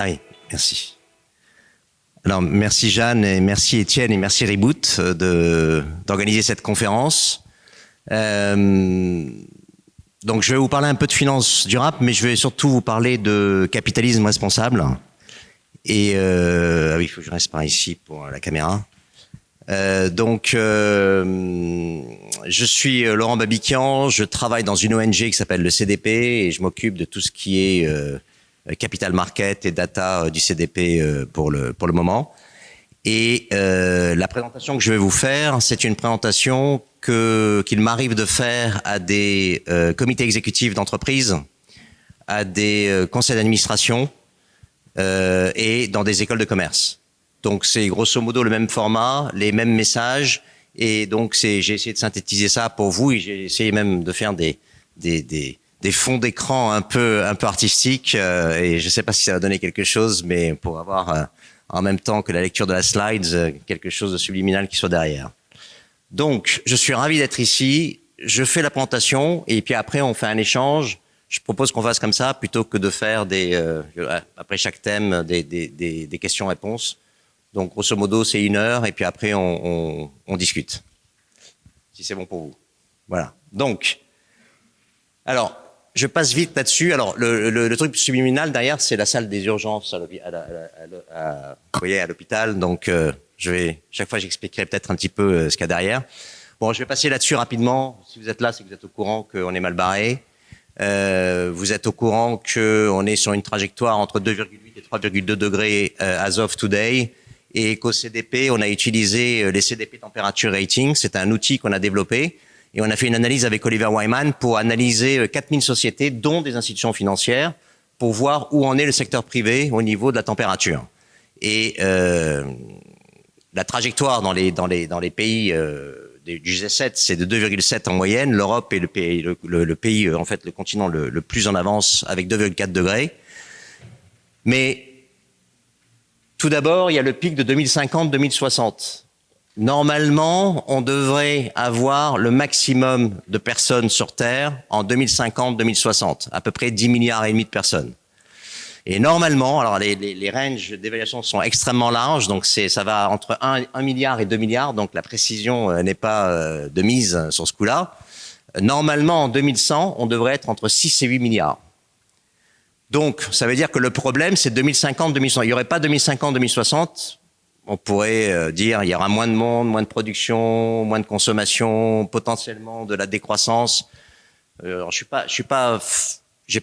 Ah oui, merci. Alors, merci Jeanne, et merci Étienne, et merci Reboot d'organiser cette conférence. Donc, je vais vous parler un peu de finance durable, mais je vais surtout vous parler de capitalisme responsable. Et ah oui, il faut que je reste par ici pour la caméra. Je suis Laurent Babiquian, je travaille dans une ONG qui s'appelle le CDP et je m'occupe de tout ce qui est capital market et data du CDP pour le moment. Et la présentation que je vais vous faire, c'est une présentation qu'il m'arrive de faire à des comités exécutifs d'entreprise, à des conseils d'administration et dans des écoles de commerce. Donc c'est grosso modo le même format, les mêmes messages, et donc j'ai essayé de synthétiser ça pour vous, et j'ai essayé même de faire des fonds d'écran un peu artistiques, et je ne sais pas si ça va donner quelque chose, mais pour avoir en même temps que la lecture de la slides, quelque chose de subliminal qui soit derrière. Donc je suis ravi d'être ici, je fais la présentation, et puis après on fait un échange. Je propose qu'on fasse comme ça, plutôt que de faire après chaque thème des questions-réponses. Donc, grosso modo, c'est 1 heure, et puis après, on discute. Si c'est bon pour vous. Voilà. Donc, alors, je passe vite là-dessus. Alors, le truc subliminal derrière, c'est la salle des urgences vous voyez, à l'hôpital. Donc, chaque fois, j'expliquerai peut-être un petit peu ce qu'il y a derrière. Bon, je vais passer là-dessus rapidement. Si vous êtes là, c'est que vous êtes au courant qu'on est mal barré. Vous êtes au courant qu'on est sur une trajectoire entre 2,8 et 3,2 degrés as of today. Et qu'au CDP, on a utilisé les CDP Temperature Rating. C'est un outil qu'on a développé. Et on a fait une analyse avec Oliver Wyman pour analyser 4000 sociétés, dont des institutions financières, pour voir où en est le secteur privé au niveau de la température. Et la trajectoire dans les pays du G7, c'est de 2,7 en moyenne. L'Europe est le pays, en fait, le continent le plus en avance, avec 2,4 degrés. Mais tout d'abord, il y a le pic de 2050-2060. Normalement, on devrait avoir le maximum de personnes sur Terre en 2050-2060, à peu près 10 milliards et demi de personnes. Et normalement, alors les ranges d'évaluation sont extrêmement larges, donc ça va entre 1 milliard et 2 milliards, donc la précision n'est pas de mise sur ce coup-là. Normalement, en 2100, on devrait être entre 6 et 8 milliards. Donc, ça veut dire que le problème, c'est 2050-2060. Il n'y aurait pas 2050-2060. On pourrait dire il y aura moins de monde, moins de production, moins de consommation, potentiellement de la décroissance. Alors, j'ai pas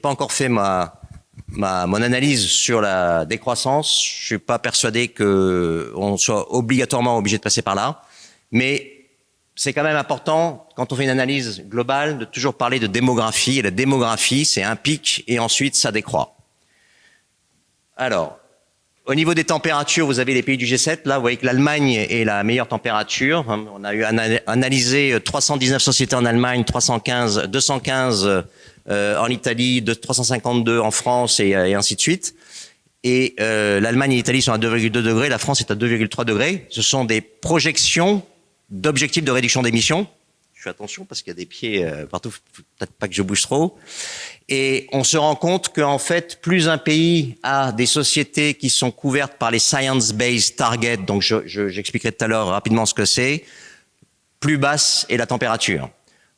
encore fait mon analyse sur la décroissance. Je suis pas persuadé qu'on soit obligatoirement obligé de passer par là. Mais c'est quand même important, quand on fait une analyse globale, de toujours parler de démographie. Et la démographie, c'est un pic et ensuite ça décroît. Alors, au niveau des températures, vous avez les pays du G7. Là, vous voyez que l'Allemagne est la meilleure température. On a analysé 319 sociétés en Allemagne, 215 en Italie, 352 en France et ainsi de suite. Et l'Allemagne et l'Italie sont à 2,2 degrés, la France est à 2,3 degrés. Ce sont des projections d'objectifs de réduction d'émissions. Je fais attention parce qu'il y a des pieds partout, peut-être pas que je bouge trop. Et on se rend compte qu'en fait, plus un pays a des sociétés qui sont couvertes par les Science-Based Targets, donc j'expliquerai tout à l'heure rapidement ce que c'est, plus basse est la température.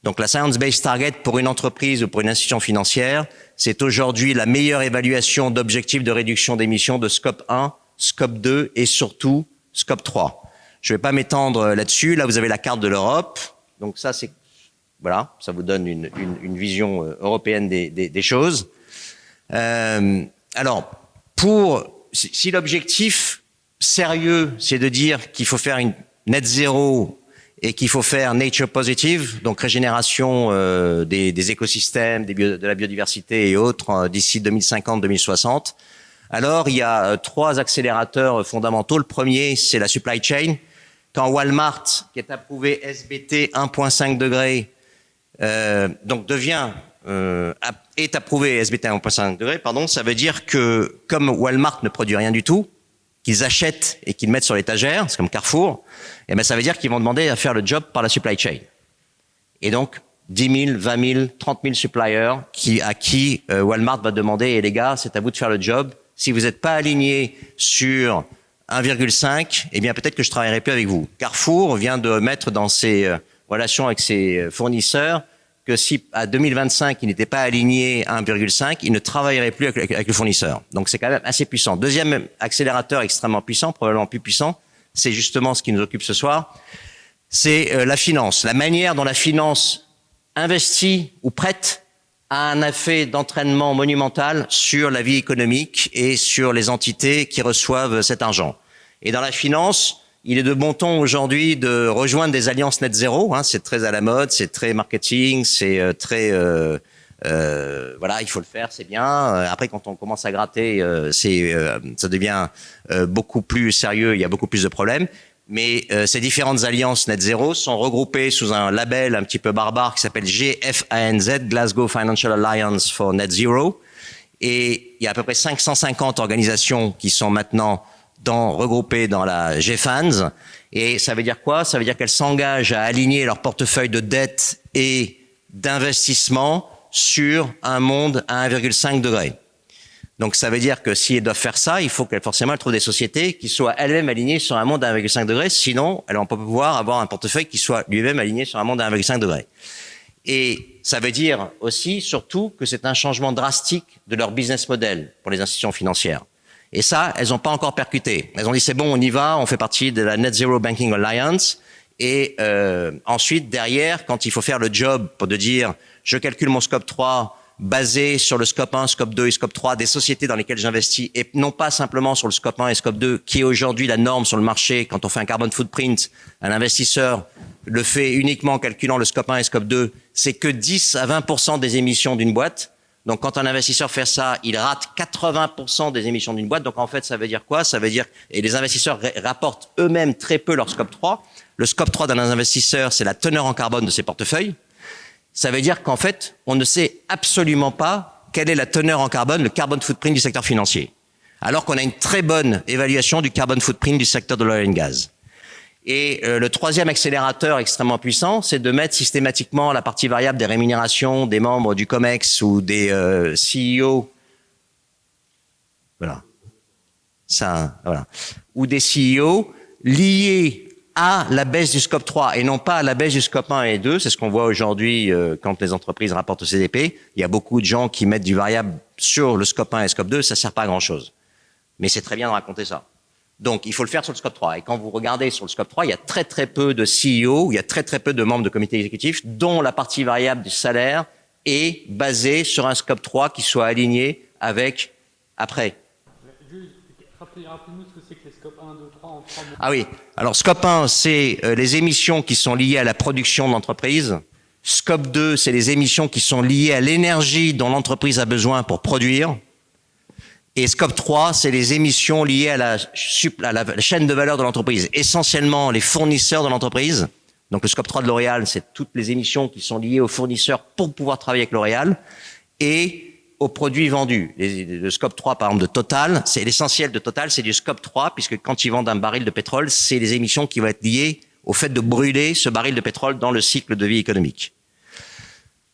Donc la Science-Based Target pour une entreprise ou pour une institution financière, c'est aujourd'hui la meilleure évaluation d'objectifs de réduction d'émissions de Scope 1, Scope 2 et surtout Scope 3. Je ne vais pas m'étendre là-dessus. Là, vous avez la carte de l'Europe. Donc ça, voilà, ça vous donne une vision européenne des choses. Alors, si l'objectif sérieux, c'est de dire qu'il faut faire une net zéro et qu'il faut faire nature positive, donc régénération des écosystèmes, de la biodiversité et autres d'ici 2050-2060, alors il y a 3 accélérateurs fondamentaux. Le premier, c'est la supply chain. Quand Walmart, qui est approuvé SBT 1,5 degrés, donc est approuvé SBT 1,5 degrés, ça veut dire que comme Walmart ne produit rien du tout, qu'ils achètent et qu'ils mettent sur l'étagère, c'est comme Carrefour, et ben ça veut dire qu'ils vont demander à faire le job par la supply chain. Et donc 10 000, 20 000, 30 000 suppliers à qui Walmart va demander, et les gars, c'est à vous de faire le job. Si vous n'êtes pas aligné sur 1,5, eh bien peut-être que je travaillerai plus avec vous. Carrefour vient de mettre dans ses relations avec ses fournisseurs que si à 2025 il n'était pas aligné à 1,5, il ne travaillerait plus avec le fournisseur. Donc c'est quand même assez puissant. Deuxième accélérateur extrêmement puissant, probablement plus puissant, c'est justement ce qui nous occupe ce soir, c'est la finance. La manière dont la finance investit ou prête a un effet d'entraînement monumental sur la vie économique et sur les entités qui reçoivent cet argent. Et dans la finance, il est de bon ton aujourd'hui de rejoindre des alliances net zéro. Hein, c'est très à la mode, c'est très marketing, c'est très voilà, il faut le faire, c'est bien. Après, quand on commence à gratter, ça devient beaucoup plus sérieux. Il y a beaucoup plus de problèmes. Mais ces différentes alliances net zéro sont regroupées sous un label un petit peu barbare qui s'appelle GFANZ, Glasgow Financial Alliance for Net Zero. Et il y a à peu près 550 organisations qui sont maintenant regroupées dans la GFANZ. Et ça veut dire quoi? Ça veut dire qu'elles s'engagent à aligner leur portefeuille de dette et d'investissement sur un monde à 1,5 degré. Donc ça veut dire que si elles doivent faire ça, il faut qu'elles forcément trouvent des sociétés qui soient elles-mêmes alignées sur un monde à 1,5 degré, sinon elles vont pas pouvoir avoir un portefeuille qui soit lui-même aligné sur un monde à 1,5 degré. Et ça veut dire aussi, surtout, que c'est un changement drastique de leur business model pour les institutions financières. Et ça, elles n'ont pas encore percuté. Elles ont dit c'est bon, on y va, on fait partie de la Net Zero Banking Alliance. Et ensuite, derrière, quand il faut faire le job pour de dire je calcule mon scope 3 basé sur le scope 1, scope 2 et scope 3 des sociétés dans lesquelles j'investis et non pas simplement sur le scope 1 et scope 2 qui est aujourd'hui la norme sur le marché quand on fait un carbon footprint. Un investisseur le fait uniquement en calculant le scope 1 et scope 2. C'est que 10 à 20% des émissions d'une boîte. Donc quand un investisseur fait ça, il rate 80% des émissions d'une boîte. Donc en fait, ça veut dire quoi? Ça veut dire, et les investisseurs rapportent eux-mêmes très peu leur scope 3. Le scope 3 d'un investisseur, c'est la teneur en carbone de ses portefeuilles. Ça veut dire qu'en fait, on ne sait absolument pas quelle est la teneur en carbone, le carbon footprint du secteur financier. Alors qu'on a une très bonne évaluation du carbon footprint du secteur de l'oil and gas. Et le troisième accélérateur extrêmement puissant, c'est de mettre systématiquement la partie variable des rémunérations des membres du COMEX ou des CEO. Voilà. Ça, voilà. Ou des CEO liés à la baisse du scope 3 et non pas à la baisse du scope 1 et 2. C'est ce qu'on voit aujourd'hui quand les entreprises rapportent au CDP. Il y a beaucoup de gens qui mettent du variable sur le scope 1 et scope 2. Ça sert pas à grand chose. Mais c'est très bien de raconter ça. Donc, il faut le faire sur le scope 3. Et quand vous regardez sur le scope 3, il y a très très peu de CEO, il y a très très peu de membres de comité exécutif dont la partie variable du salaire est basée sur un scope 3 qui soit aligné avec après. Rappelez-nous ce que c'est que les scopes 1, 2, 3 en 3 mots. Ah oui. Alors, scope 1, c'est les émissions qui sont liées à la production de l'entreprise. Scope 2, c'est les émissions qui sont liées à l'énergie dont l'entreprise a besoin pour produire. Et scope 3, c'est les émissions liées à la chaîne de valeur de l'entreprise. Essentiellement, les fournisseurs de l'entreprise. Donc, le scope 3 de L'Oréal, c'est toutes les émissions qui sont liées aux fournisseurs pour pouvoir travailler avec L'Oréal. Et aux produits vendus. Le scope 3, par exemple, de Total, c'est l'essentiel de Total, c'est du scope 3, puisque quand ils vendent un baril de pétrole, c'est les émissions qui vont être liées au fait de brûler ce baril de pétrole dans le cycle de vie économique.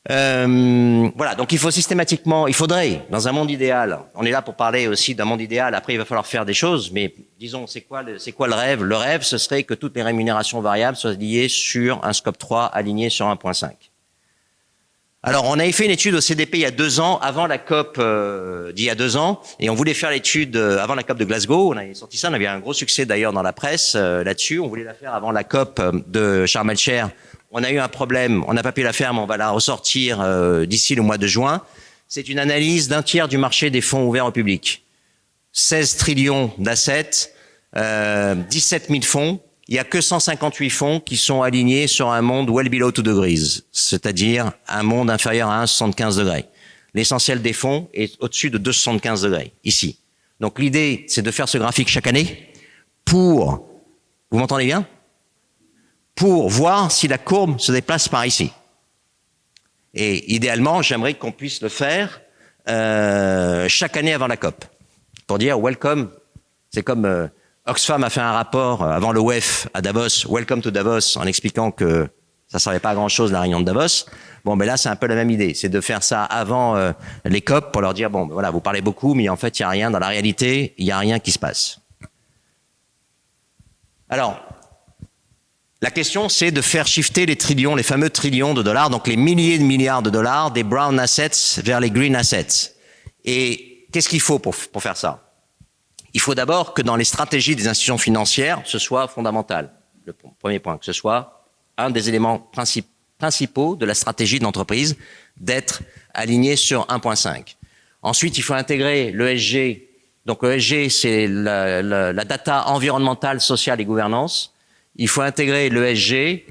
Voilà, donc il faut systématiquement, il faudrait, dans un monde idéal, on est là pour parler aussi d'un monde idéal, après il va falloir faire des choses, mais disons, c'est quoi le rêve? Le rêve, ce serait que toutes les rémunérations variables soient liées sur un scope 3 aligné sur 1.5. Alors, on avait fait une étude au CDP il y a 2 ans, avant la COP d'il y a 2 ans, et on voulait faire l'étude avant la COP de Glasgow. On avait sorti ça, on avait un gros succès d'ailleurs dans la presse là-dessus. On voulait la faire avant la COP de Sharm el-Sheikh. On a eu un problème, on n'a pas pu la faire, mais on va la ressortir d'ici le mois de juin. C'est une analyse d'un tiers du marché des fonds ouverts au public. 16 trillions d'assets, 17 000 fonds. Il n'y a que 158 fonds qui sont alignés sur un monde well below 2 degrees, c'est-à-dire un monde inférieur à 1,75 degrés. L'essentiel des fonds est au-dessus de 2,75 degrés, ici. Donc l'idée, c'est de faire ce graphique chaque année pour, vous m'entendez bien? Pour voir si la courbe se déplace par ici. Et idéalement, j'aimerais qu'on puisse le faire chaque année avant la COP, pour dire welcome, c'est comme... Oxfam a fait un rapport avant le WEF à Davos, Welcome to Davos, en expliquant que Ça servait pas à grand-chose la réunion de Davos. Bon, ben là, c'est un peu la même idée. C'est de faire ça avant les COP pour leur dire, bon, ben voilà, vous parlez beaucoup, mais en fait, il n'y a rien. Dans la réalité, il n'y a rien qui se passe. Alors, la question, c'est de faire shifter les trillions, les fameux trillions de dollars, donc les milliers de milliards de dollars des brown assets vers les green assets. Et qu'est-ce qu'il faut pour faire ça? Il faut d'abord que dans les stratégies des institutions financières, ce soit fondamental. Le premier point, que ce soit un des éléments principaux de la stratégie de l'entreprise, d'être aligné sur 1.5. Ensuite, il faut intégrer l'ESG. Donc l'ESG, c'est la data environnementale, sociale et gouvernance. Il faut intégrer l'ESG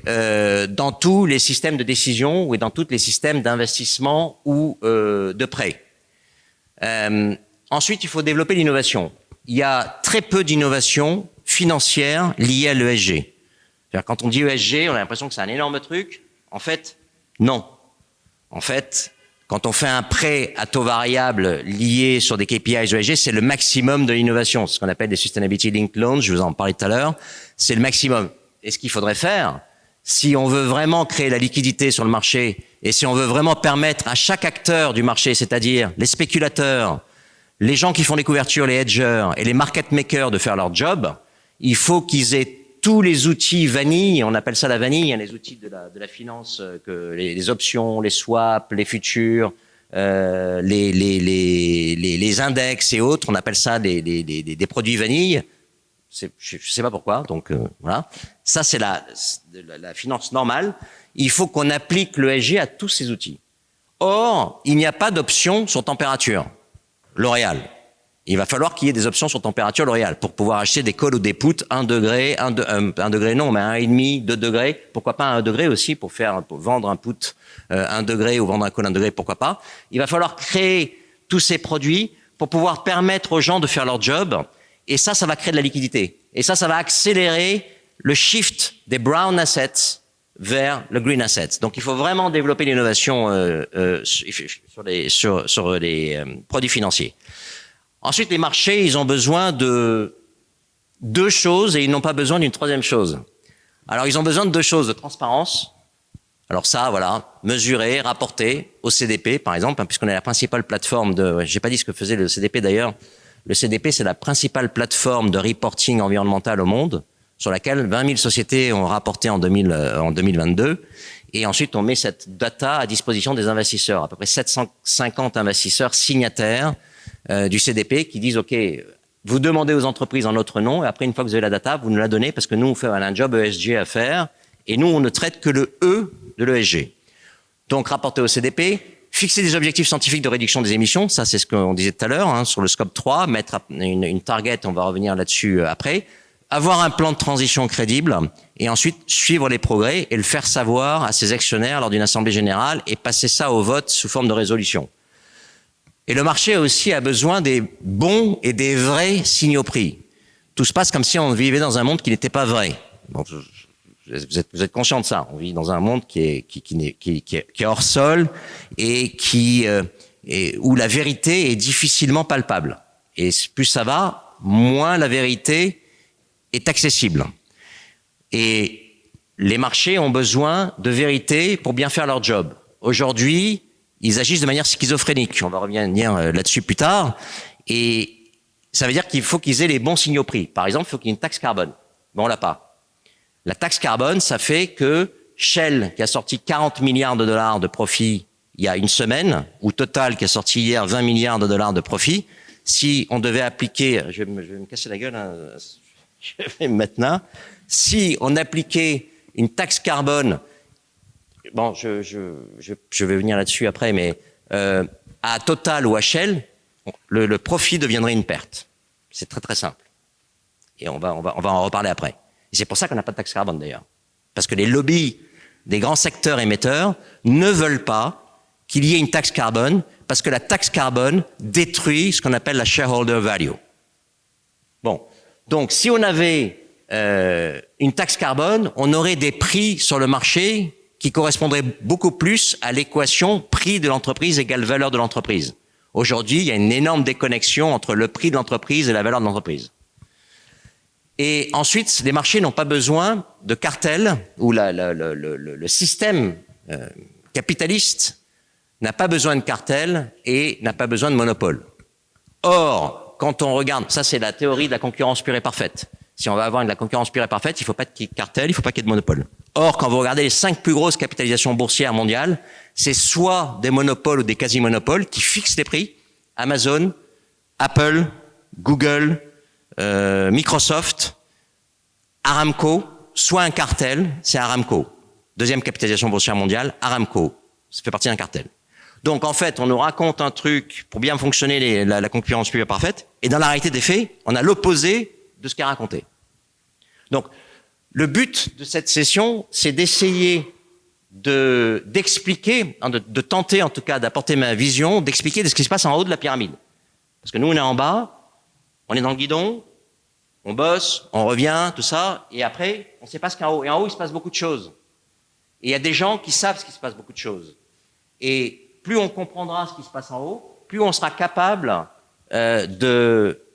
dans tous les systèmes de décision ou dans tous les systèmes d'investissement ou de prêt. Ensuite, il faut développer l'innovation. Il y a très peu d'innovation financière liée à l'ESG. Quand on dit ESG, on a l'impression que c'est un énorme truc. En fait, non. En fait, quand on fait un prêt à taux variable lié sur des KPIs ESG, c'est le maximum de l'innovation. C'est ce qu'on appelle des Sustainability Linked Loans, je vous en parlais tout à l'heure. C'est le maximum. Et ce qu'il faudrait faire, si on veut vraiment créer la liquidité sur le marché et si on veut vraiment permettre à chaque acteur du marché, c'est-à-dire les spéculateurs, les gens qui font les couvertures, les hedgers et les market makers de faire leur job, il faut qu'ils aient tous les outils vanille, on appelle ça la vanille, hein, les outils de la finance, que les options, les swaps, les futurs, les index et autres, on appelle ça des produits vanille. Je sais pas pourquoi, donc voilà. Ça, c'est la finance normale. Il faut qu'on applique l'ESG à tous ces outils. Or, il n'y a pas d'option sur température. L'Oréal. Il va falloir qu'il y ait des options sur température L'Oréal pour pouvoir acheter des calls ou des puts 1 degré, 1 degré non, mais 1,5, 2 degrés. Pourquoi pas 1 degré aussi pour vendre un put 1 degré ou vendre un call 1 degré, pourquoi pas. Il va falloir créer tous ces produits pour pouvoir permettre aux gens de faire leur job. Et ça va créer de la liquidité. Et ça va accélérer le shift des brown assets vers le green assets. Donc il faut vraiment développer l'innovation sur les produits financiers. Ensuite, les marchés, ils ont besoin de deux choses et ils n'ont pas besoin d'une troisième chose. Alors, ils ont besoin de deux choses, de transparence. Alors ça, voilà, mesurer, rapporter au CDP, par exemple, hein, puisqu'on est la principale plateforme de... J'ai pas dit ce que faisait le CDP d'ailleurs. Le CDP, c'est la principale plateforme de reporting environnemental au monde, sur laquelle 20 000 sociétés ont rapporté en 2022. Et ensuite, on met cette data à disposition des investisseurs, à peu près 750 investisseurs signataires du CDP qui disent, OK, vous demandez aux entreprises en notre nom, et après, une fois que vous avez la data, vous nous la donnez parce que nous, on fait un job ESG à faire, et nous, on ne traite que le E de l'ESG. Donc, rapporter au CDP, fixer des objectifs scientifiques de réduction des émissions, ça, c'est ce qu'on disait tout à l'heure, hein, sur le scope 3, mettre une target, on va revenir là-dessus après, avoir un plan de transition crédible, et ensuite suivre les progrès et le faire savoir à ses actionnaires lors d'une assemblée générale et passer ça au vote sous forme de résolution. Et le marché aussi a besoin des bons et des vrais signaux prix. Tout se passe comme si on vivait dans un monde qui n'était pas vrai. Bon, vous êtes conscient de ça. On vit dans un monde qui est hors sol et où la vérité est difficilement palpable. Et plus ça va, moins la vérité est accessible. Et les marchés ont besoin de vérité pour bien faire leur job. Aujourd'hui, ils agissent de manière schizophrénique. On va revenir là-dessus plus tard. Et ça veut dire qu'il faut qu'ils aient les bons signaux prix. Par exemple, il faut qu'il y ait une taxe carbone. Mais on l'a pas. La taxe carbone, ça fait que Shell, qui a sorti 40 milliards de dollars de profit il y a une semaine, ou Total, qui a sorti hier 20 milliards de dollars de profit, si on devait appliquer, je vais me casser la gueule, hein, je vais maintenant, si on appliquait une taxe carbone, bon, je vais venir là-dessus après, mais à Total ou à Shell, le profit deviendrait une perte. C'est très très simple. Et on va en reparler après. Et c'est pour ça qu'on n'a pas de taxe carbone d'ailleurs. Parce que les lobbies des grands secteurs émetteurs ne veulent pas qu'il y ait une taxe carbone, parce que la taxe carbone détruit ce qu'on appelle la shareholder value. Bon, donc si on avait une taxe carbone, on aurait des prix sur le marché qui correspondraient beaucoup plus à l'équation prix de l'entreprise égale valeur de l'entreprise. Aujourd'hui, il y a une énorme déconnexion entre le prix de l'entreprise et la valeur de l'entreprise. Et ensuite, les marchés n'ont pas besoin de cartels, ou le système capitaliste n'a pas besoin de cartels et n'a pas besoin de monopole. Or, quand on regarde, ça c'est la théorie de la concurrence pure et parfaite. Si on va avoir de la concurrence pure et parfaite, il ne faut pas qu'il y ait de cartel, il ne faut pas qu'il y ait de monopole. Or, quand vous regardez les 5 plus grosses capitalisations boursières mondiales, c'est soit des monopoles ou des quasi-monopoles qui fixent les prix. Amazon, Apple, Google, Microsoft, Aramco, soit un cartel, c'est Aramco. Deuxième capitalisation boursière mondiale, Aramco. Ça fait partie d'un cartel. Donc, en fait, on nous raconte un truc pour bien fonctionner la concurrence pure et parfaite, et dans la réalité des faits, on a l'opposé de ce qu'a raconté. Donc, le but de cette session, c'est d'essayer d'expliquer, de tenter en tout cas d'apporter ma vision, d'expliquer ce qui se passe en haut de la pyramide. Parce que nous, on est en bas, on est dans le guidon, on bosse, on revient, tout ça, et après, on ne sait pas ce qu'il y a en haut. Et en haut, il se passe beaucoup de choses. Et il y a des gens qui savent ce qui se passe beaucoup de choses. Et plus on comprendra ce qui se passe en haut, plus on sera capable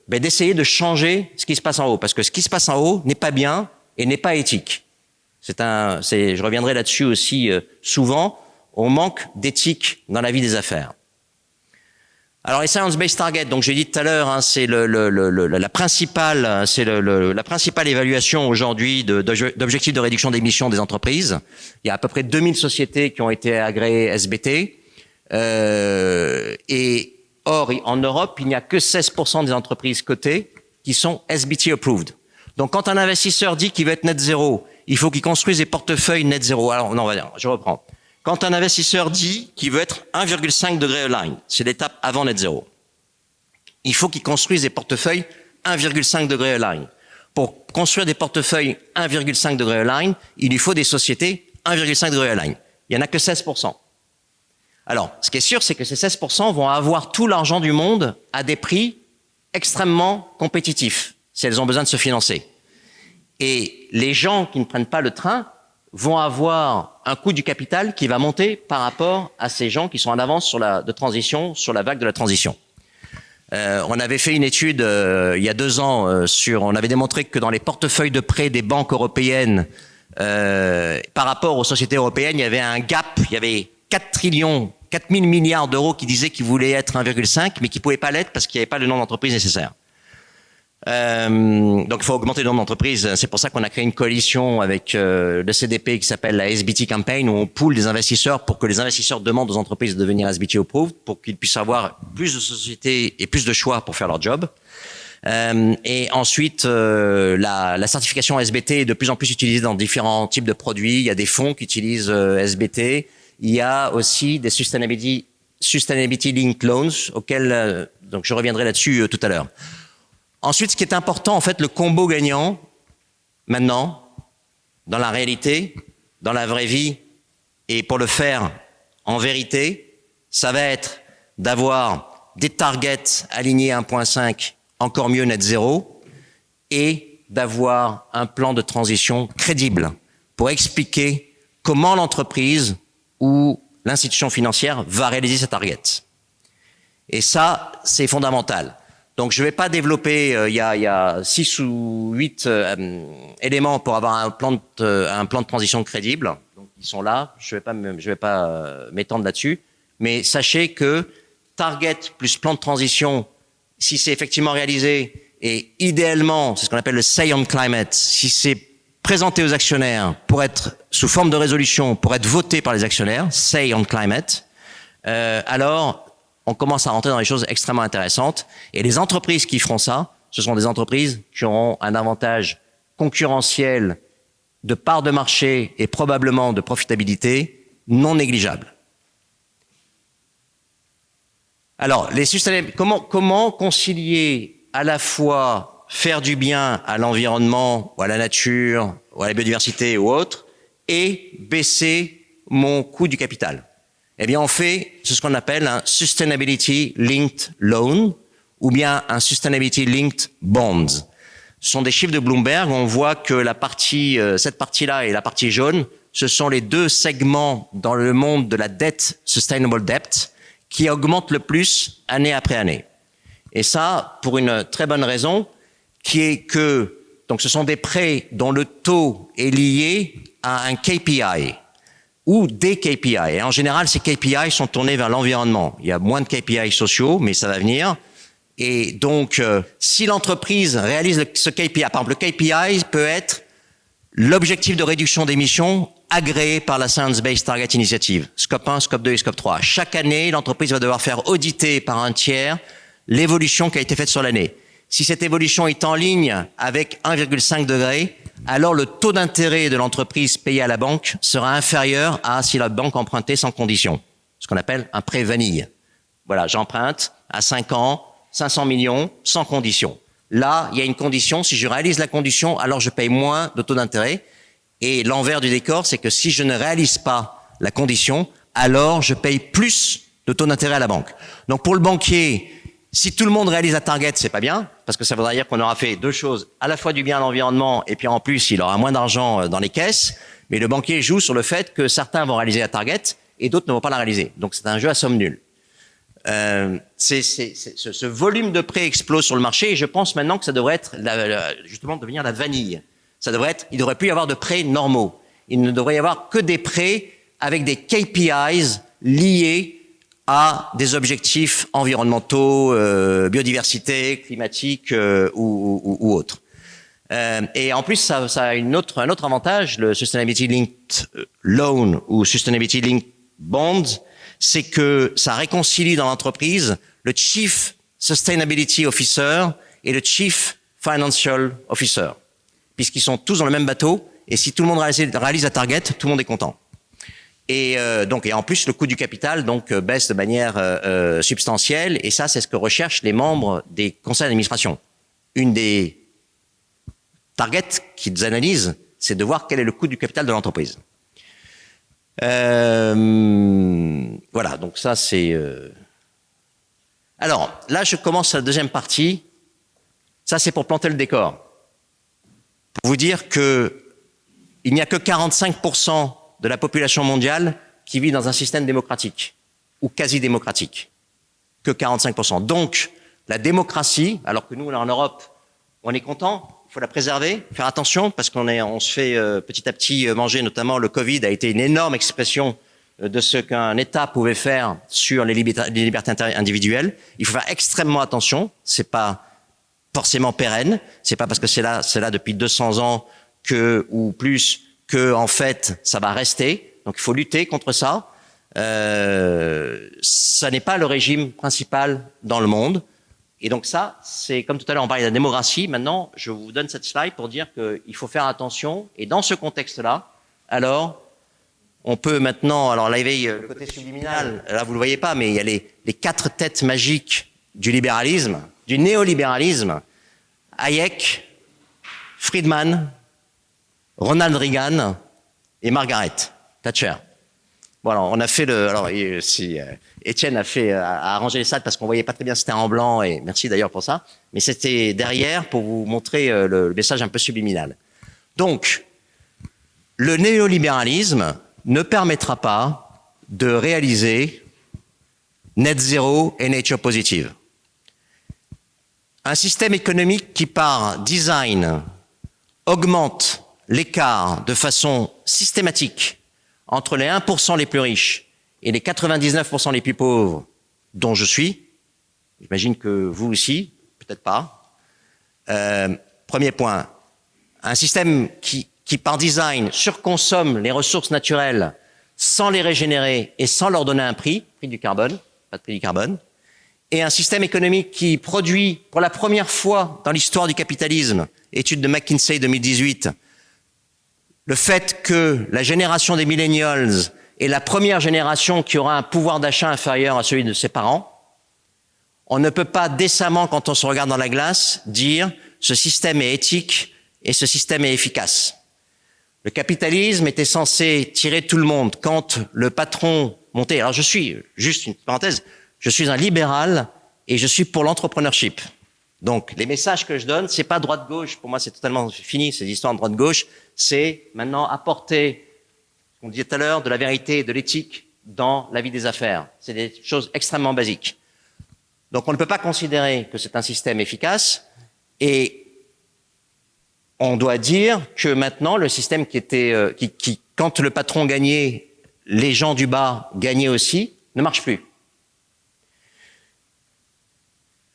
d'essayer de changer ce qui se passe en haut. Parce que ce qui se passe en haut n'est pas bien et n'est pas éthique. Je reviendrai là-dessus aussi souvent, on manque d'éthique dans la vie des affaires. Alors les science-based targets, donc j'ai dit tout à l'heure, hein, c'est la principale évaluation aujourd'hui d'objectifs de réduction d'émissions des entreprises. Il y a à peu près 2000 sociétés qui ont été agréées SBT. Et or, en Europe, il n'y a que 16% des entreprises cotées qui sont SBT approved. Donc, quand un investisseur dit qu'il veut être net zéro, il faut qu'il construise des portefeuilles net zéro. Alors, non, je reprends. Quand un investisseur dit qu'il veut être 1,5 degré align, c'est l'étape avant net zéro. Il faut qu'il construise des portefeuilles 1,5 degré align. Pour construire des portefeuilles 1,5 degré align, il lui faut des sociétés 1,5 degré align. Il n'y en a que 16%. Alors, ce qui est sûr, c'est que ces 16% vont avoir tout l'argent du monde à des prix extrêmement compétitifs, si elles ont besoin de se financer. Et les gens qui ne prennent pas le train vont avoir un coût du capital qui va monter par rapport à ces gens qui sont en avance sur la vague de la transition. On avait fait une étude il y a 2 ans on avait démontré que dans les portefeuilles de prêts des banques européennes, par rapport aux sociétés européennes, il y avait un gap, il y avait 4 000 milliards d'euros qui disaient qu'ils voulaient être 1,5, mais qui ne pouvaient pas l'être parce qu'il n'y avait pas le nombre d'entreprises nécessaire. Donc il faut augmenter le nombre d'entreprises. C'est pour ça qu'on a créé une coalition avec le CDP qui s'appelle la SBT Campaign, où on pool des investisseurs pour que les investisseurs demandent aux entreprises de devenir SBT approved, pour qu'ils puissent avoir plus de sociétés et plus de choix pour faire leur job. Et ensuite, la certification SBT est de plus en plus utilisée dans différents types de produits. Il y a des fonds qui utilisent SBT. Il y a aussi des Sustainability Linked Loans, auxquels donc je reviendrai là-dessus tout à l'heure. Ensuite, ce qui est important, en fait, le combo gagnant, maintenant, dans la réalité, dans la vraie vie, et pour le faire en vérité, ça va être d'avoir des targets alignés à 1.5, encore mieux net zéro, et d'avoir un plan de transition crédible pour expliquer comment l'entreprise ou l'institution financière va réaliser ses targets. Et ça, c'est fondamental. Donc, je ne vais pas développer, il y a 6 ou 8 éléments pour avoir un plan de transition crédible. Donc, ils sont là, je vais pas m'étendre là-dessus. Mais sachez que target plus plan de transition, si c'est effectivement réalisé, et idéalement, c'est ce qu'on appelle le Say on Climate, si c'est présenté aux actionnaires pour être sous forme de résolution, pour être voté par les actionnaires, Say on Climate, alors on commence à rentrer dans des choses extrêmement intéressantes. Et les entreprises qui feront ça, ce sont des entreprises qui auront un avantage concurrentiel de part de marché et probablement de profitabilité non négligeable. Alors, comment concilier à la fois faire du bien à l'environnement, ou à la nature, ou à la biodiversité ou autre, et baisser mon coût du capital? Eh bien, on fait ce qu'on appelle un Sustainability Linked Loan ou bien un Sustainability Linked Bonds. Ce sont des chiffres de Bloomberg. On voit que cette partie-là et la partie jaune, ce sont les 2 segments dans le monde de la dette, Sustainable Debt, qui augmentent le plus année après année. Et ça, pour une très bonne raison, qui est que Donc ce sont des prêts dont le taux est lié à un KPI ou des KPI. Et en général, ces KPI sont tournés vers l'environnement. Il y a moins de KPI sociaux, mais ça va venir. Et donc, si l'entreprise réalise ce KPI, par exemple, le KPI peut être l'objectif de réduction d'émissions agréé par la Science Based Target Initiative, Scope 1, Scope 2 et Scope 3. Chaque année, l'entreprise va devoir faire auditer par un tiers l'évolution qui a été faite sur l'année. Si cette évolution est en ligne avec 1,5 degré, alors le taux d'intérêt de l'entreprise payé à la banque sera inférieur à si la banque empruntait sans condition, ce qu'on appelle un prêt vanille. Voilà, j'emprunte à 5 ans, 500 millions, sans condition. Là, il y a une condition. Si je réalise la condition, alors je paye moins de taux d'intérêt. Et l'envers du décor, c'est que si je ne réalise pas la condition, alors je paye plus de taux d'intérêt à la banque. Donc pour le banquier, si tout le monde réalise la target, c'est pas bien, parce que ça voudra dire qu'on aura fait deux choses, à la fois du bien à l'environnement, et puis en plus, il aura moins d'argent dans les caisses. Mais le banquier joue sur le fait que certains vont réaliser la target et d'autres ne vont pas la réaliser. Donc c'est un jeu à somme nulle. Ce volume de prêts explose sur le marché et je pense maintenant que ça devrait être justement devenir la vanille. Il devrait plus y avoir de prêts normaux. Il ne devrait y avoir que des prêts avec des KPIs liés à des objectifs environnementaux, biodiversité, climatique ou autres. Et en plus, ça a un autre avantage, le Sustainability Linked Loan ou Sustainability Linked Bonds, c'est que ça réconcilie dans l'entreprise le Chief Sustainability Officer et le Chief Financial Officer, puisqu'ils sont tous dans le même bateau, et si tout le monde réalise la target, tout le monde est content. Et en plus, le coût du capital baisse de manière substantielle, et ça, c'est ce que recherchent les membres des conseils d'administration. Une des targets qu'ils analysent, c'est de voir quel est le coût du capital de l'entreprise. Voilà, donc ça c'est... Alors, là je commence la deuxième partie. Ça c'est pour planter le décor. Pour vous dire que il n'y a que 45% de la population mondiale qui vit dans un système démocratique, ou quasi-démocratique. Que 45%. Donc, la démocratie, alors que nous, là en Europe, on est content, il faut la préserver, faire attention, parce on se fait petit à petit manger, notamment le Covid a été une énorme expression de ce qu'un État pouvait faire sur les libertés individuelles. Il faut faire extrêmement attention, c'est pas forcément pérenne, c'est pas parce que c'est là depuis 200 ans ou plus, que en fait ça va rester. Donc il faut lutter contre ça. Ça n'est pas le régime principal dans le monde. Et donc ça, c'est comme tout à l'heure on parlait de la démocratie, maintenant je vous donne cette slide pour dire qu'il faut faire attention. Et dans ce contexte-là, alors, on peut maintenant, alors là, le côté subliminal, là vous le voyez pas, mais il y a les 4 têtes magiques du libéralisme, du néolibéralisme, Hayek, Friedman, Ronald Reagan et Margaret Thatcher. Voilà, on a fait Étienne a arrangé les salles parce qu'on voyait pas très bien, c'était en blanc, et merci d'ailleurs pour ça. Mais c'était derrière pour vous montrer le message un peu subliminal. Donc, le néolibéralisme ne permettra pas de réaliser net zéro et nature positive. Un système économique qui, par design, augmente l'écart de façon systématique entre les 1% les plus riches et les 99% les plus pauvres, dont je suis, j'imagine que vous aussi, peut-être pas. Premier point, un système qui par design surconsomme les ressources naturelles sans les régénérer et sans leur donner un prix du carbone, pas de prix du carbone, et un système économique qui produit pour la première fois dans l'histoire du capitalisme, étude de McKinsey 2018, le fait que la génération des millennials est la première génération qui aura un pouvoir d'achat inférieur à celui de ses parents, on ne peut pas décemment, quand on se regarde dans la glace, dire ce système est éthique et ce système est efficace. Le capitalisme était censé tirer tout le monde. Quand le patron montait, alors je suis, juste une parenthèse, je suis un libéral et je suis pour l'entrepreneurship. Donc, les messages que je donne, c'est pas droite-gauche. Pour moi, c'est totalement fini, ces histoires de droite-gauche. C'est maintenant apporter, ce qu'on disait tout à l'heure, de la vérité et de l'éthique dans la vie des affaires. C'est des choses extrêmement basiques. Donc, on ne peut pas considérer que c'est un système efficace. Et on doit dire que maintenant, le système quand le patron gagnait, les gens du bas gagnaient aussi, ne marche plus.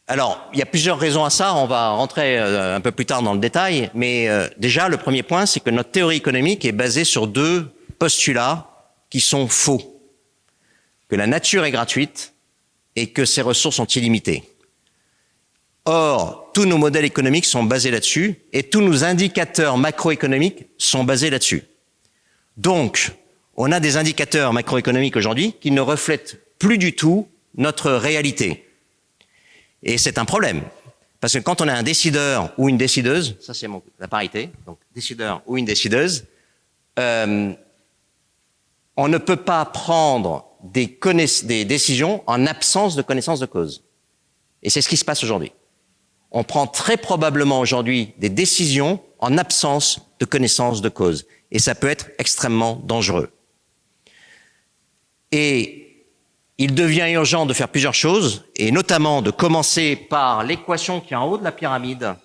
Alors, il y a plusieurs raisons à ça, on va rentrer un peu plus tard dans le détail, mais déjà, le premier point, c'est que notre théorie économique est basée sur deux postulats qui sont faux. Que la nature est gratuite et que ses ressources sont illimitées. Or, tous nos modèles économiques sont basés là-dessus et tous nos indicateurs macroéconomiques sont basés là-dessus. Donc, on a des indicateurs macroéconomiques aujourd'hui qui ne reflètent plus du tout notre réalité. Et c'est un problème. Parce que quand on a un décideur ou une décideuse, ça c'est la parité, donc décideur ou une décideuse, on ne peut pas prendre des décisions en absence de connaissance de cause. Et c'est ce qui se passe aujourd'hui. On prend très probablement aujourd'hui des décisions en absence de connaissance de cause. Et ça peut être extrêmement dangereux. Et il devient urgent de faire plusieurs choses, et notamment de commencer par l'équation qui est en haut de la pyramide,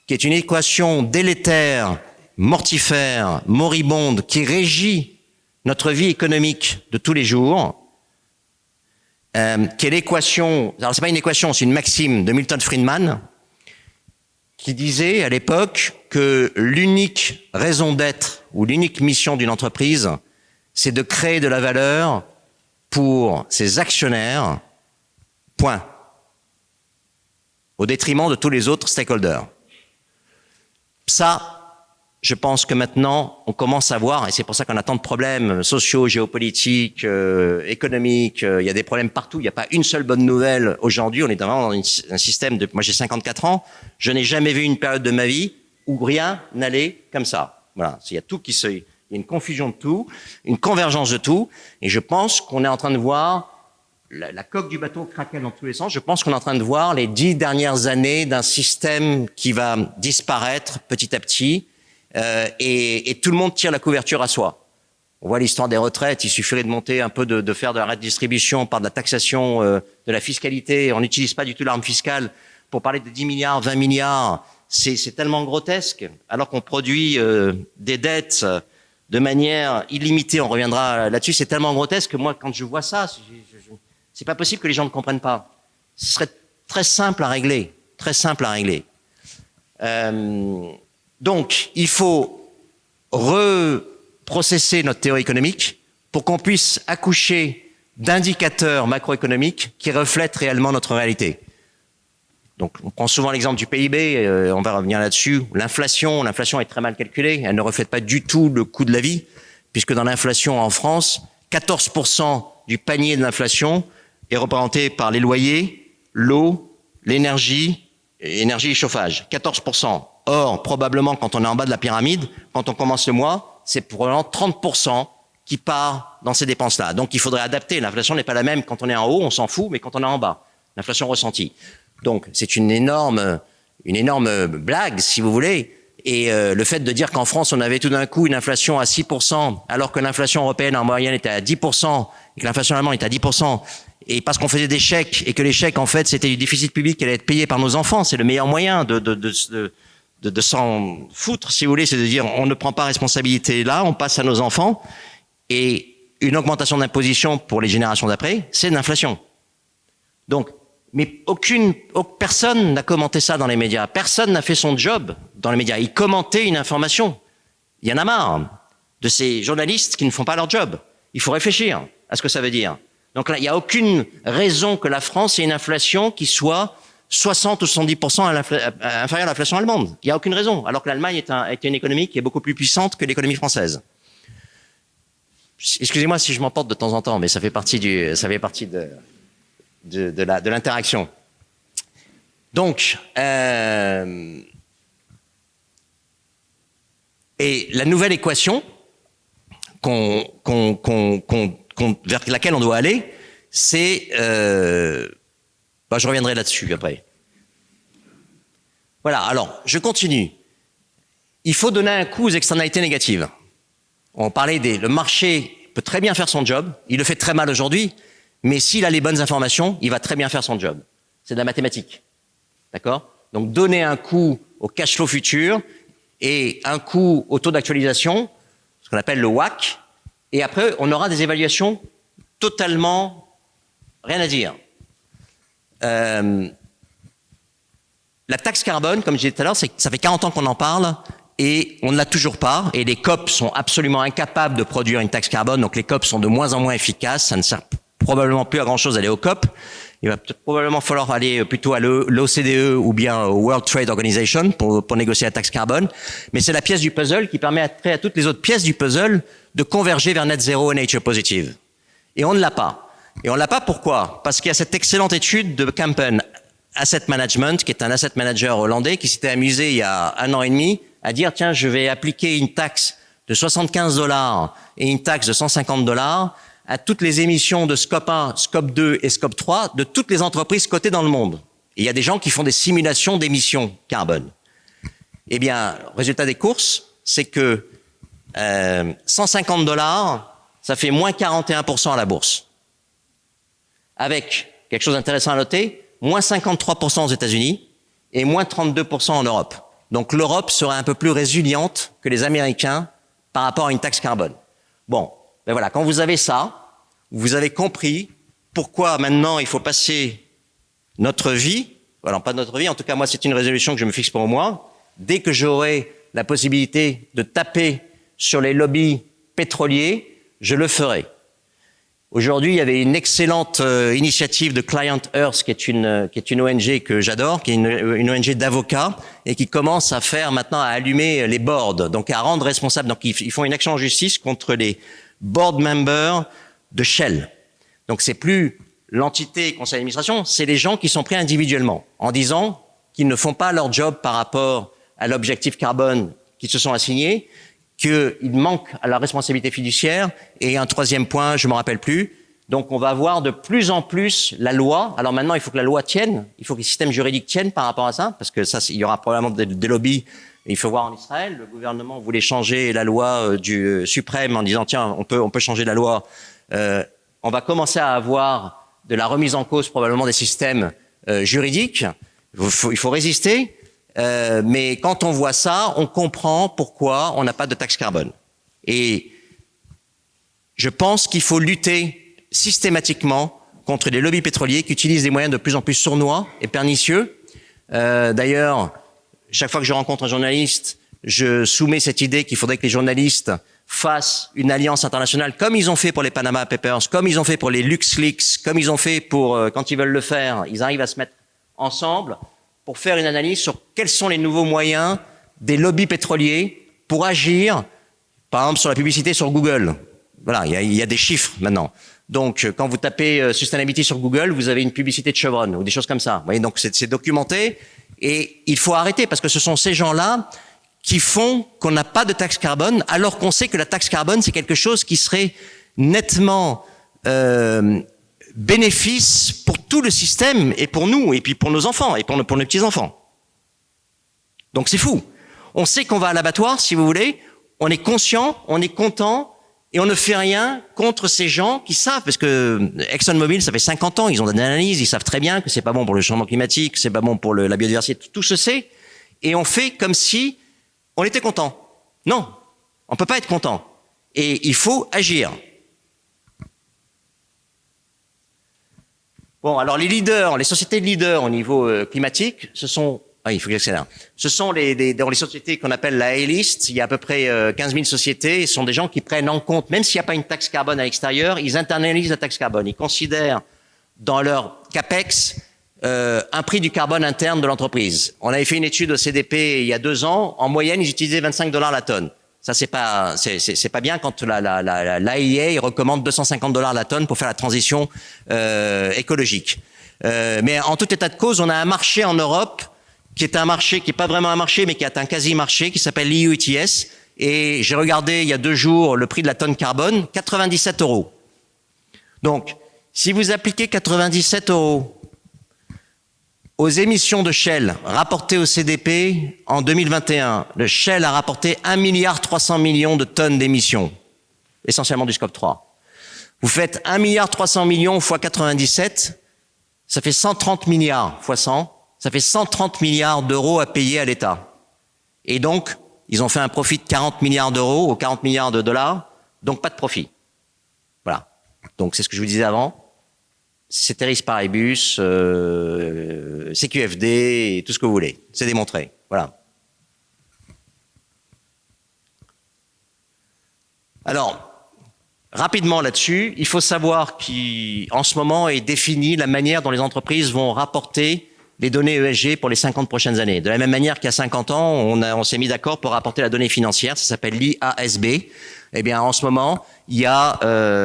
qui est une équation délétère, mortifère, moribonde, qui régit notre vie économique de tous les jours, qui est l'équation, alors c'est pas une équation, c'est une maxime de Milton Friedman, qui disait à l'époque que l'unique raison d'être ou l'unique mission d'une entreprise, c'est de créer de la valeur pour ses actionnaires, point, au détriment de tous les autres stakeholders. Ça, je pense que maintenant, on commence à voir, et c'est pour ça qu'on a tant de problèmes sociaux, géopolitiques, économiques, il y a des problèmes partout, il n'y a pas une seule bonne nouvelle aujourd'hui, on est vraiment dans un système de... Moi j'ai 54 ans, je n'ai jamais vu une période de ma vie où rien n'allait comme ça. Voilà, il y a tout qui se... Il y a une confusion de tout, une convergence de tout, et je pense qu'on est en train de voir la coque du bateau craquer dans tous les sens. Je pense qu'on est en train de voir les 10 dernières années d'un système qui va disparaître petit à petit, et tout le monde tire la couverture à soi. On voit l'histoire des retraites, il suffirait de monter un peu, de faire de la redistribution par de la taxation, de la fiscalité. On n'utilise pas du tout l'arme fiscale pour parler de 10 milliards, 20 milliards. C'est tellement grotesque, alors qu'on produit des dettes de manière illimitée. On reviendra là-dessus. C'est tellement grotesque que moi, quand je vois ça, c'est pas possible que les gens ne comprennent pas. Ce serait très simple à régler, très simple à régler. Donc, il faut reprocesser notre théorie économique pour qu'on puisse accoucher d'indicateurs macroéconomiques qui reflètent réellement notre réalité. Donc, on prend souvent l'exemple du PIB, on va revenir là-dessus. L'inflation est très mal calculée, elle ne reflète pas du tout le coût de la vie, puisque dans l'inflation en France, 14% du panier de l'inflation est représenté par les loyers, l'eau, l'énergie, énergie et chauffage. 14%. Or, probablement, quand on est en bas de la pyramide, quand on commence le mois, c'est probablement 30% qui part dans ces dépenses-là. Donc, il faudrait adapter. L'inflation n'est pas la même quand on est en haut, on s'en fout, mais quand on est en bas. L'inflation ressentie. Donc, c'est une énorme blague, si vous voulez. Et le fait de dire qu'en France, on avait tout d'un coup une inflation à 6%, alors que l'inflation européenne en moyenne était à 10%, et que l'inflation allemande était à 10%, et parce qu'on faisait des chèques, et que les chèques, en fait, c'était du déficit public qui allait être payé par nos enfants, c'est le meilleur moyen de s'en foutre, si vous voulez, c'est de dire on ne prend pas responsabilité là, on passe à nos enfants, et une augmentation d'imposition pour les générations d'après, c'est de l'inflation. Donc, mais personne n'a commenté ça dans les médias. Personne n'a fait son job dans les médias. Ils commentaient une information. Il y en a marre de ces journalistes qui ne font pas leur job. Il faut réfléchir à ce que ça veut dire. Donc là, il n'y a aucune raison que la France ait une inflation qui soit 60 ou 70% inférieure à l'inflation allemande. Il n'y a aucune raison. Alors que l'Allemagne est une économie qui est beaucoup plus puissante que l'économie française. Excusez-moi si je m'emporte de temps en temps, mais ça fait partie de l'interaction. Donc, et la nouvelle équation vers laquelle on doit aller, c'est, je reviendrai là-dessus après. Voilà. Alors, je continue. Il faut donner un coup aux externalités négatives. On parlait le marché peut très bien faire son job. Il le fait très mal aujourd'hui. Mais s'il a les bonnes informations, il va très bien faire son job. C'est de la mathématique. D'accord? Donc, donner un coup au cash flow futur et un coût au taux d'actualisation, ce qu'on appelle le WACC, et après, on aura des évaluations totalement rien à dire. La taxe carbone, comme je disais tout à l'heure, ça fait 40 ans qu'on en parle et on ne l'a toujours pas. Et les COP sont absolument incapables de produire une taxe carbone. Donc les COP sont de moins en moins efficaces. Ça ne sert probablement plus à grand-chose d'aller aux COP. Il va probablement falloir aller plutôt à l'OCDE ou bien au World Trade Organization pour négocier la taxe carbone. Mais c'est la pièce du puzzle qui permet à toutes les autres pièces du puzzle de converger vers net zéro et nature positive. Et on ne l'a pas. Et on ne l'a pas pourquoi? Parce qu'il y a cette excellente étude de Kampen Asset Management, qui est un asset manager hollandais, qui s'était amusé il y a 1 an et demi à dire, tiens, je vais appliquer une taxe de 75 $ et une taxe de 150 $ à toutes les émissions de Scope 1, Scope 2 et Scope 3 de toutes les entreprises cotées dans le monde. Et il y a des gens qui font des simulations d'émissions carbone. Eh bien, résultat des courses, c'est que 150 $, ça fait moins 41% à la bourse. Avec, quelque chose d'intéressant à noter, moins 53% aux États-Unis et moins 32% en Europe. Donc l'Europe serait un peu plus résiliente que les Américains par rapport à une taxe carbone. Bon, ben voilà, quand vous avez ça, vous avez compris pourquoi maintenant il faut passer notre vie, alors pas notre vie, en tout cas moi c'est une résolution que je me fixe pour moi, dès que j'aurai la possibilité de taper sur les lobbies pétroliers, je le ferai. Aujourd'hui, il y avait une excellente initiative de Client Earth, qui est une ONG que j'adore, qui est une ONG d'avocats, et qui commence à faire maintenant, à allumer les boards, donc à rendre responsables. Donc ils font une action en justice contre les board members de Shell. Donc c'est plus l'entité conseil d'administration, c'est les gens qui sont pris individuellement, en disant qu'ils ne font pas leur job par rapport à l'objectif carbone qu'ils se sont assignés, qu'ils manquent à la responsabilité fiduciaire. Et un troisième point, je ne me rappelle plus. Donc on va voir de plus en plus la loi. Alors maintenant, il faut que la loi tienne, il faut que les systèmes juridiques tiennent par rapport à ça, parce que ça, il y aura probablement des lobbies. Il faut voir en Israël, le gouvernement voulait changer la loi du suprême en disant tiens, on peut changer la loi. On va commencer à avoir de la remise en cause probablement des systèmes juridiques. Il faut résister. Mais quand on voit ça, on comprend pourquoi on n'a pas de taxe carbone. Et je pense qu'il faut lutter systématiquement contre les lobbies pétroliers qui utilisent des moyens de plus en plus sournois et pernicieux. D'ailleurs, chaque fois que je rencontre un journaliste, je soumets cette idée qu'il faudrait que les journalistes fassent une alliance internationale, comme ils ont fait pour les Panama Papers, comme ils ont fait pour les LuxLeaks, comme ils ont fait pour, quand ils veulent le faire, ils arrivent à se mettre ensemble pour faire une analyse sur quels sont les nouveaux moyens des lobbies pétroliers pour agir, par exemple sur la publicité sur Google. Voilà, il y a des chiffres maintenant. Donc, quand vous tapez Sustainability sur Google, vous avez une publicité de Chevron ou des choses comme ça. Vous voyez, donc c'est documenté et il faut arrêter parce que ce sont ces gens-là qui font qu'on n'a pas de taxe carbone, alors qu'on sait que la taxe carbone, c'est quelque chose qui serait nettement bénéfice pour tout le système et pour nous, et puis pour nos enfants, et pour nos petits-enfants. Donc c'est fou. On sait qu'on va à l'abattoir, si vous voulez, on est conscient, on est content, et on ne fait rien contre ces gens qui savent, parce que ExxonMobil, ça fait 50 ans, ils ont des analyses, ils savent très bien que c'est pas bon pour le changement climatique, c'est pas bon pour la biodiversité, tout se sait, et on fait comme si on était content. Non, on peut pas être content. Et il faut agir. Bon, alors les leaders, les sociétés de leaders au niveau climatique, ce sont... Ah, il faut que j'accélère. Ce sont dans les sociétés qu'on appelle la A-list, il y a à peu près 15 000 sociétés, ce sont des gens qui prennent en compte, même s'il n'y a pas une taxe carbone à l'extérieur, ils internalisent la taxe carbone. Ils considèrent dans leur CAPEX un prix du carbone interne de l'entreprise. On avait fait une étude au CDP il y a 2 ans, en moyenne, ils utilisaient 25 $ la tonne. Ça, c'est pas bien quand l'AIA recommande 250 $ la tonne pour faire la transition écologique. Mais en tout état de cause, on a un marché en Europe qui est un marché qui est pas vraiment un marché, mais qui est un quasi-marché qui s'appelle l'EU ETS. Et j'ai regardé il y a 2 jours le prix de la tonne carbone, 97 €. Donc, si vous appliquez 97 € aux émissions de Shell rapportées au CDP en 2021, le Shell a rapporté 1,3 milliard de tonnes d'émissions, essentiellement du Scope 3. Vous faites 1,3 milliard fois 97, ça fait 130 milliards fois 100, ça fait 130 milliards d'euros à payer à l'État. Et donc, Ils ont fait un profit de 40 milliards d'euros ou 40 milliards de dollars, donc pas de profit. Voilà. Donc c'est ce que je vous disais avant. Ceteris Paribus, CQFD, et tout ce que vous voulez. C'est démontré. Voilà. Alors, rapidement là-dessus, il faut savoir qu'en ce moment est définie la manière dont les entreprises vont rapporter les données ESG pour les 50 prochaines années. De la même manière qu'il y a 50 ans, on s'est mis d'accord pour rapporter la donnée financière, ça s'appelle l'IASB. Eh bien, en ce moment, il y a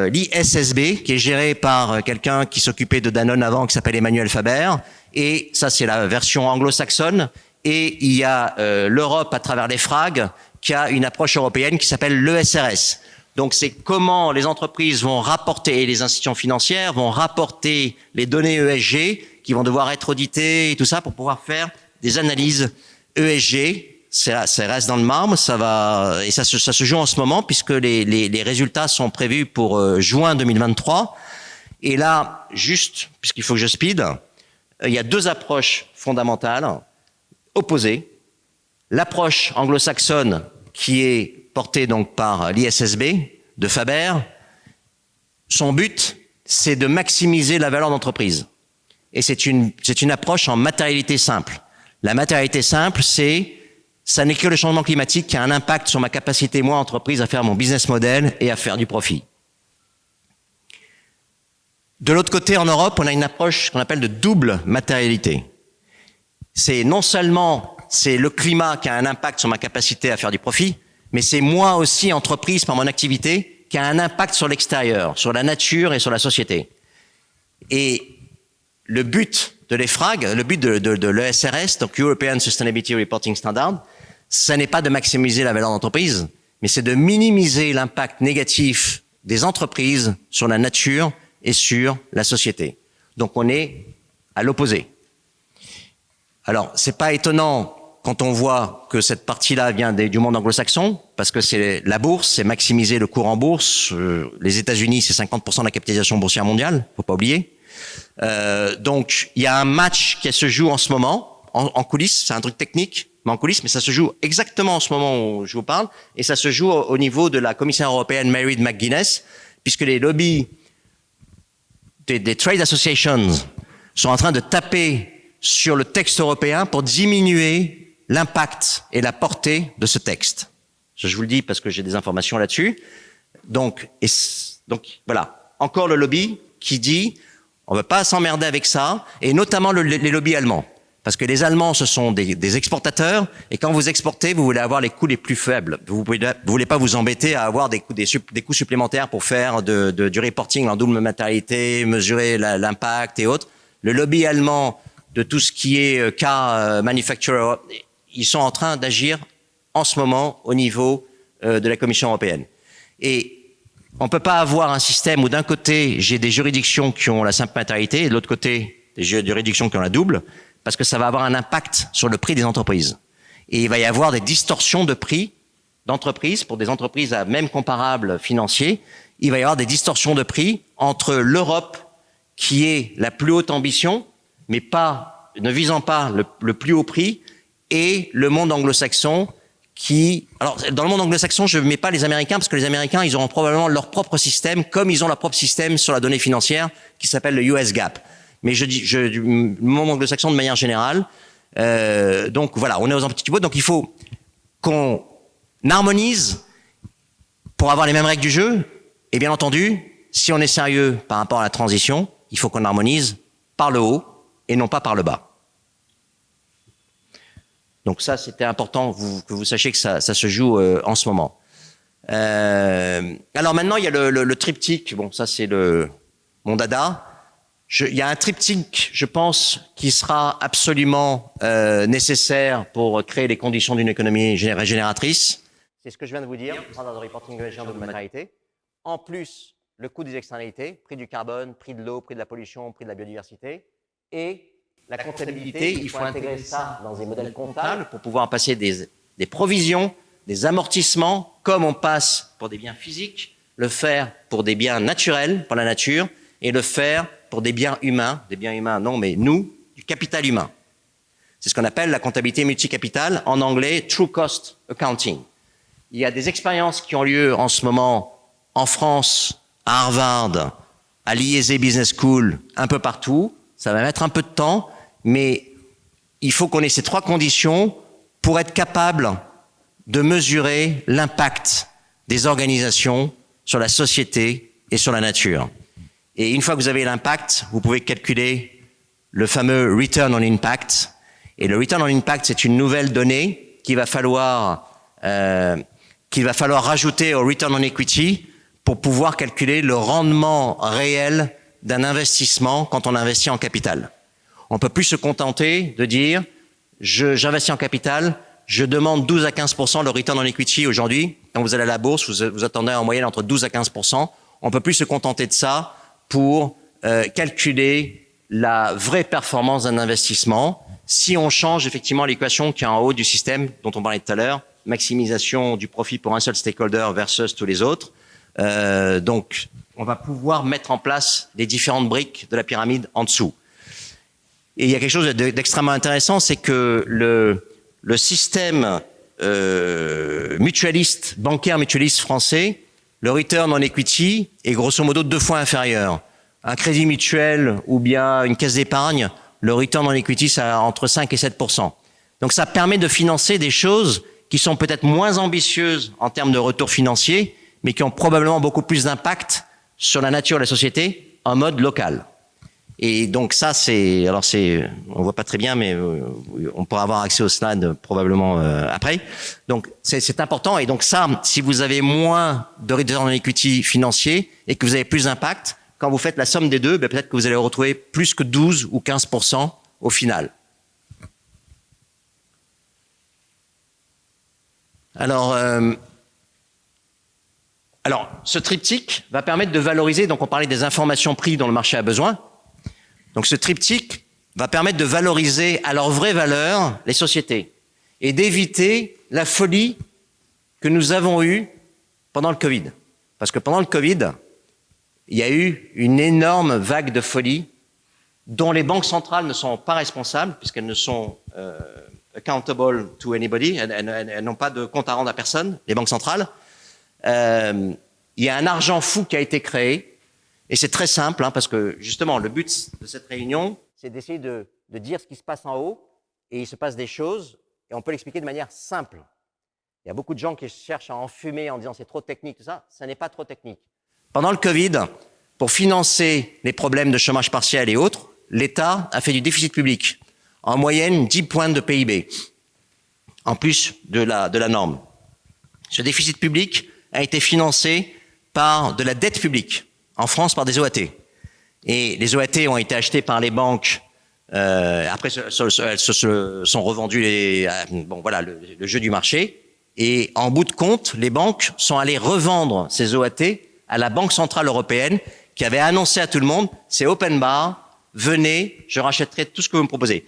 l'ISSB qui est géré par quelqu'un qui s'occupait de Danone avant, qui s'appelle Emmanuel Faber. Et ça, c'est la version anglo-saxonne. Et il y a l'Europe à travers les FRAG qui a une approche européenne qui s'appelle l'ESRS. Donc, c'est comment les entreprises vont rapporter, et les institutions financières vont rapporter les données ESG qui vont devoir être auditées et tout ça pour pouvoir faire des analyses ESG. Ça reste dans le marbre, ça va, et ça se joue en ce moment puisque les résultats sont prévus pour juin 2023. Et là, juste, puisqu'il faut que je speed, il y a deux approches fondamentales opposées. L'approche anglo-saxonne qui est portée donc par l'ISSB de Faber, son but, c'est de maximiser la valeur d'entreprise. Et c'est une approche en matérialité simple. La matérialité simple, ça n'est que le changement climatique qui a un impact sur ma capacité, moi, entreprise, à faire mon business model et à faire du profit. De l'autre côté, en Europe, on a une approche qu'on appelle de double matérialité. C'est non seulement c'est le climat qui a un impact sur ma capacité à faire du profit, mais c'est moi aussi, entreprise, par mon activité, qui a un impact sur l'extérieur, sur la nature et sur la société. Et le but de l'EFRAG, le but de l'ESRS, donc European Sustainability Reporting Standard, ça n'est pas de maximiser la valeur d'entreprise, mais c'est de minimiser l'impact négatif des entreprises sur la nature et sur la société. Donc on est à l'opposé. Alors, c'est pas étonnant quand on voit que cette partie-là vient du monde anglo-saxon, parce que c'est la bourse, c'est maximiser le cours en bourse. Les États-Unis, c'est 50% de la capitalisation boursière mondiale, faut pas oublier. Donc, il y a un match qui se joue en ce moment, en coulisses, c'est un truc technique, mais en coulisses, mais ça se joue exactement en ce moment où je vous parle, et ça se joue au niveau de la commissaire européenne Mairead McGuinness, puisque les lobbies des trade associations sont en train de taper sur le texte européen pour diminuer l'impact et la portée de ce texte. Je vous le dis parce que j'ai des informations là-dessus. Donc voilà, encore le lobby qui dit on ne veut pas s'emmerder avec ça, et notamment les lobbies allemands. Parce que les Allemands, ce sont des exportateurs, et quand vous exportez, vous voulez avoir les coûts les plus faibles. Vous voulez pas vous embêter à avoir des coûts supplémentaires pour faire du reporting en double matérialité, mesurer l'impact et autres. Le lobby allemand de tout ce qui est car manufacturer, ils sont en train d'agir en ce moment au niveau de la Commission européenne. Et on peut pas avoir un système où d'un côté, j'ai des juridictions qui ont la simple matérialité, et de l'autre côté, des juridictions qui ont la double, parce que ça va avoir un impact sur le prix des entreprises. Et il va y avoir des distorsions de prix d'entreprises, pour des entreprises à même comparable financier, il va y avoir des distorsions de prix entre l'Europe, qui est la plus haute ambition, mais ne visant pas le plus haut prix, et le monde anglo-saxon qui... Alors, dans le monde anglo-saxon, je ne mets pas les Américains, parce que les Américains, ils auront probablement leur propre système, comme ils ont leur propre système sur la donnée financière, qui s'appelle le US GAAP. Mais je dis le monde anglo-saxon de manière générale. Donc voilà, on est aux antipôdes. Donc il faut qu'on harmonise pour avoir les mêmes règles du jeu. Et bien entendu, si on est sérieux par rapport à la transition, il faut qu'on harmonise par le haut et non pas par le bas. Donc ça, c'était important que vous sachiez que ça se joue en ce moment. Alors maintenant, il y a le triptyque. Bon, ça c'est mon dada. Il y a un triptyque, je pense, qui sera absolument nécessaire pour créer les conditions d'une économie régénératrice. C'est ce que je viens de vous dire, standard de reporting de matérialité. En plus, le coût des externalités, prix du carbone, prix de l'eau, prix de la pollution, prix de la biodiversité. Et la comptabilité, il faut intégrer ça dans des modèles comptables pour pouvoir passer des provisions, des amortissements, comme on passe pour des biens physiques, le faire pour des biens naturels, pour la nature, et le faire pour des biens humains non mais nous, du capital humain. C'est ce qu'on appelle la comptabilité multicapital, en anglais True Cost Accounting. Il y a des expériences qui ont lieu en ce moment en France, à Harvard, à l'IESE Business School, un peu partout. Ça va mettre un peu de temps, mais il faut qu'on ait ces 3 conditions pour être capable de mesurer l'impact des organisations sur la société et sur la nature. Et une fois que vous avez l'impact, vous pouvez calculer le fameux Return on Impact. Et le Return on Impact, c'est une nouvelle donnée qu'il va falloir rajouter au Return on Equity pour pouvoir calculer le rendement réel d'un investissement quand on investit en capital. On ne peut plus se contenter de dire j'investis en capital, je demande 12 à 15% le return on equity aujourd'hui. Quand vous allez à la bourse, vous attendez en moyenne entre 12 à 15%. On ne peut plus se contenter de ça pour calculer la vraie performance d'un investissement si on change effectivement l'équation qui est en haut du système dont on parlait tout à l'heure, maximisation du profit pour un seul stakeholder versus tous les autres. Donc, on va pouvoir mettre en place les différentes briques de la pyramide en dessous. Et il y a quelque chose d'extrêmement intéressant, c'est que le système mutualiste, bancaire mutualiste français, le return on equity est grosso modo 2 fois inférieur. Un crédit mutuel ou bien une caisse d'épargne, le return on equity, c'est entre 5 et 7%. Donc ça permet de financer des choses qui sont peut-être moins ambitieuses en termes de retour financier, mais qui ont probablement beaucoup plus d'impact sur la nature de la société en mode local. Et donc ça, on voit pas très bien, mais on pourra avoir accès au slide probablement après. Donc c'est important. Et donc ça, si vous avez moins de return on equity financier et que vous avez plus d'impact, quand vous faites la somme des deux, peut-être que vous allez retrouver plus que 12 ou 15% au final. Alors, ce triptyque va permettre de valoriser, donc on parlait des informations prix dont le marché a besoin. Donc ce triptyque va permettre de valoriser à leur vraie valeur les sociétés et d'éviter la folie que nous avons eue pendant le Covid. Parce que pendant le Covid, il y a eu une énorme vague de folie dont les banques centrales ne sont pas responsables puisqu'elles ne sont accountable to anybody, elles n'ont pas de compte à rendre à personne, les banques centrales. Il y a un argent fou qui a été créé. Et c'est très simple, parce que justement, le but de cette réunion, c'est d'essayer de dire ce qui se passe en haut, et il se passe des choses, et on peut l'expliquer de manière simple. Il y a beaucoup de gens qui cherchent à enfumer en disant c'est trop technique, tout ça. Ça n'est pas trop technique. Pendant le Covid, pour financer les problèmes de chômage partiel et autres, l'État a fait du déficit public. En moyenne, 10 points de PIB, en plus de la norme. Ce déficit public a été financé par de la dette publique. En France, par des OAT. Et les OAT ont été achetés par les banques. Après, elles se sont revendues le jeu du marché. Et en bout de compte, les banques sont allées revendre ces OAT à la Banque Centrale Européenne qui avait annoncé à tout le monde, c'est open bar, venez, je rachèterai tout ce que vous me proposez.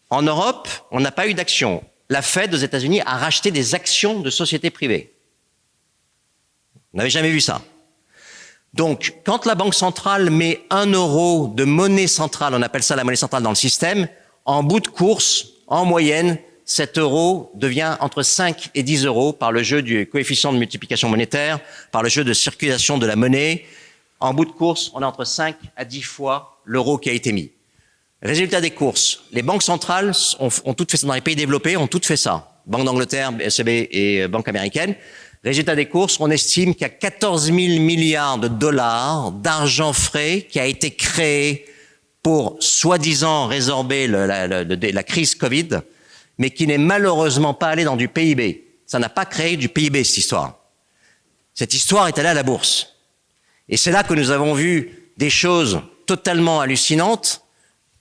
En Europe, on n'a pas eu d'action. La Fed aux États-Unis a racheté des actions de sociétés privées. On n'avait jamais vu ça. Donc, quand la Banque centrale met 1 euro de monnaie centrale, on appelle ça la monnaie centrale dans le système, en bout de course, en moyenne, cet euro devient entre 5 et 10 euros par le jeu du coefficient de multiplication monétaire, par le jeu de circulation de la monnaie. En bout de course, on est entre 5 à 10 fois l'euro qui a été mis. Résultat des courses, les banques centrales ont toutes fait ça dans les pays développés, ont toutes fait ça. Banque d'Angleterre, BCB et Banque américaine. Résultat des courses, on estime qu'il y a 14 000 milliards de dollars d'argent frais qui a été créé pour soi-disant résorber la crise Covid, mais qui n'est malheureusement pas allé dans du PIB. Ça n'a pas créé du PIB, cette histoire. Cette histoire est allée à la bourse. Et c'est là que nous avons vu des choses totalement hallucinantes,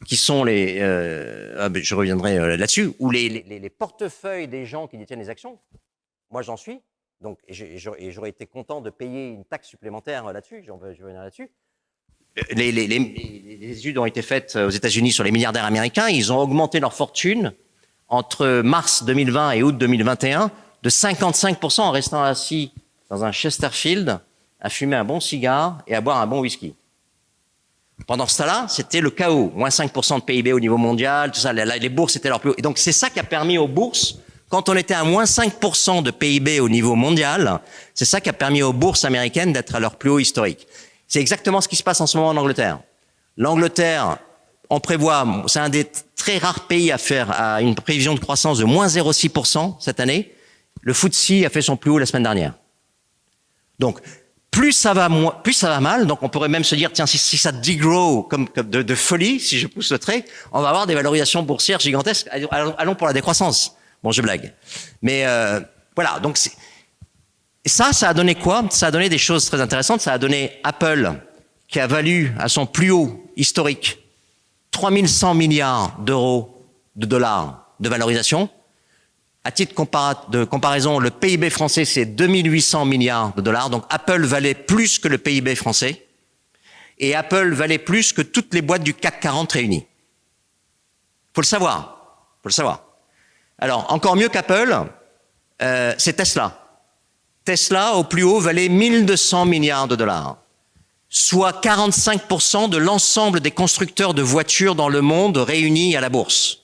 qui sont je reviendrai là-dessus, où les portefeuilles des gens qui détiennent les actions, moi j'en suis, donc, et j'aurais été content de payer une taxe supplémentaire là-dessus, je vais revenir là-dessus. Les études ont été faites aux États-Unis sur les milliardaires américains, ils ont augmenté leur fortune entre mars 2020 et août 2021 de 55% en restant assis dans un Chesterfield, à fumer un bon cigare et à boire un bon whisky. Pendant ce temps-là, c'était le chaos. Moins 5% de PIB au niveau mondial, tout ça. Les bourses étaient leur plus haut. Et donc, c'est ça qui a permis aux bourses, quand on était à moins 5% de PIB au niveau mondial, c'est ça qui a permis aux bourses américaines d'être à leur plus haut historique. C'est exactement ce qui se passe en ce moment en Angleterre. L'Angleterre, on prévoit, c'est un des très rares pays à faire à une prévision de croissance de moins 0,6% cette année. Le FTSE a fait son plus haut la semaine dernière. Donc, plus ça va mal. Donc, on pourrait même se dire, tiens, si ça degrow comme de folie, si je pousse le trait, on va avoir des valorisations boursières gigantesques. Allons pour la décroissance. Bon, je blague. Mais voilà. Donc, ça a donné quoi? Ça a donné des choses très intéressantes. Ça a donné Apple, qui a valu à son plus haut historique 3100 milliards de dollars de valorisation. À titre de comparaison, le PIB français, c'est 2800 milliards de dollars. Donc Apple valait plus que le PIB français. Et Apple valait plus que toutes les boîtes du CAC 40 réunies. Faut le savoir. Faut le savoir. Alors, encore mieux qu'Apple, c'est Tesla. Tesla, au plus haut, valait 1200 milliards de dollars. Soit 45% de l'ensemble des constructeurs de voitures dans le monde réunis à la bourse.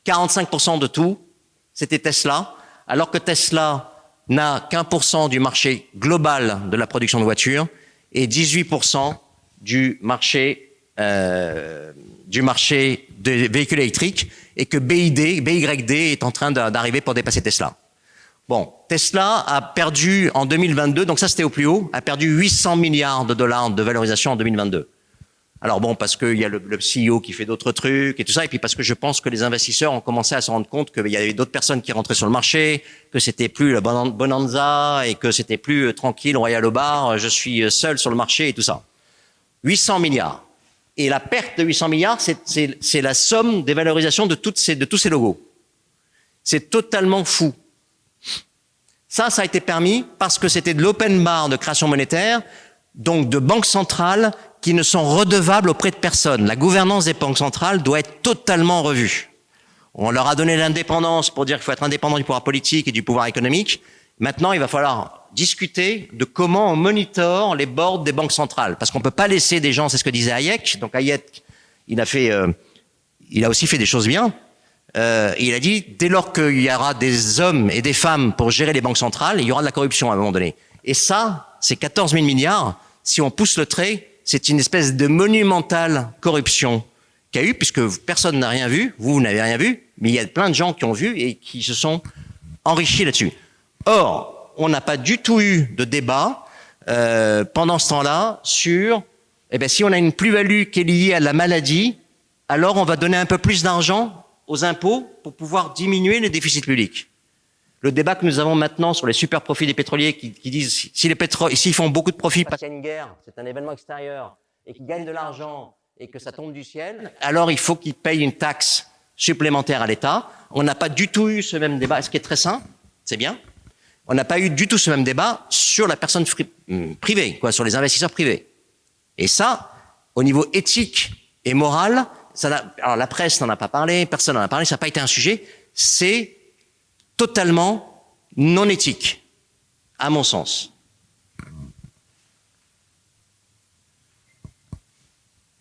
45% de tout, c'était Tesla, alors que Tesla n'a qu'1% du marché global de la production de voitures et 18% du marché des véhicules électriques, et que BYD est en train d'arriver pour dépasser Tesla. Bon, Tesla a perdu en 2022, donc ça c'était au plus haut, a perdu 800 milliards de dollars de valorisation en 2022. Alors bon, parce qu'il y a le CEO qui fait d'autres trucs et tout ça, et puis parce que je pense que les investisseurs ont commencé à se rendre compte qu'il y avait d'autres personnes qui rentraient sur le marché, que c'était plus la bonanza et que c'était plus tranquille, royal au bar, je suis seul sur le marché et tout ça. 800 milliards. Et la perte de 800 milliards, c'est la somme des valorisations de tous ces logos. C'est totalement fou. Ça a été permis parce que c'était de l'open bar de création monétaire, donc de banques centrales qui ne sont redevables auprès de personne. La gouvernance des banques centrales doit être totalement revue. On leur a donné l'indépendance pour dire qu'il faut être indépendant du pouvoir politique et du pouvoir économique. Maintenant, il va falloir discuter de comment on monitore les boards des banques centrales. Parce qu'on ne peut pas laisser des gens, c'est ce que disait Hayek. Donc Hayek, il a aussi fait des choses bien. Il a dit, dès lors qu'il y aura des hommes et des femmes pour gérer les banques centrales, il y aura de la corruption à un moment donné. Et ça, c'est 14 000 milliards. Si on pousse le trait, c'est une espèce de monumentale corruption qu'il y a eu, puisque personne n'a rien vu, vous n'avez rien vu, mais il y a plein de gens qui ont vu et qui se sont enrichis là-dessus. Or, on n'a pas du tout eu de débat pendant ce temps-là sur, si on a une plus-value qui est liée à la maladie, alors on va donner un peu plus d'argent aux impôts pour pouvoir diminuer le déficit public. Le débat que nous avons maintenant sur les super profits des pétroliers qui disent s'ils font beaucoup de profits parce qu'il y a une guerre, c'est un événement extérieur, et qu'ils gagnent de l'argent et que ça tombe du ciel, alors il faut qu'ils payent une taxe supplémentaire à l'État. On n'a pas du tout eu ce même débat, ce qui est très sain, c'est bien. On n'a pas eu du tout ce même débat sur la personne privée, sur les investisseurs privés. Et ça, au niveau éthique et moral, alors la presse n'en a pas parlé, personne n'en a parlé, ça n'a pas été un sujet, c'est totalement non éthique, à mon sens.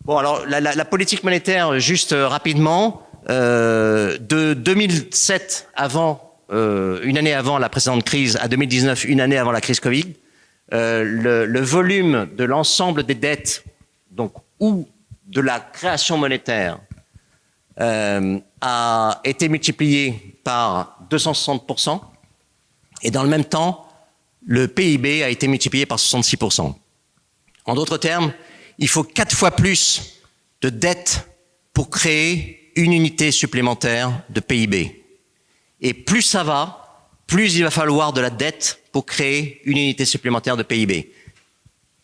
Bon, alors la politique monétaire, juste rapidement, de 2007, une année avant la précédente crise, à 2019, une année avant la crise Covid, le volume de l'ensemble des dettes, donc ou de la création monétaire, a été multiplié par 260%, et dans le même temps, le PIB a été multiplié par 66%. En d'autres termes, il faut 4 fois plus de dettes pour créer une unité supplémentaire de PIB. Et plus ça va, plus il va falloir de la dette pour créer une unité supplémentaire de PIB.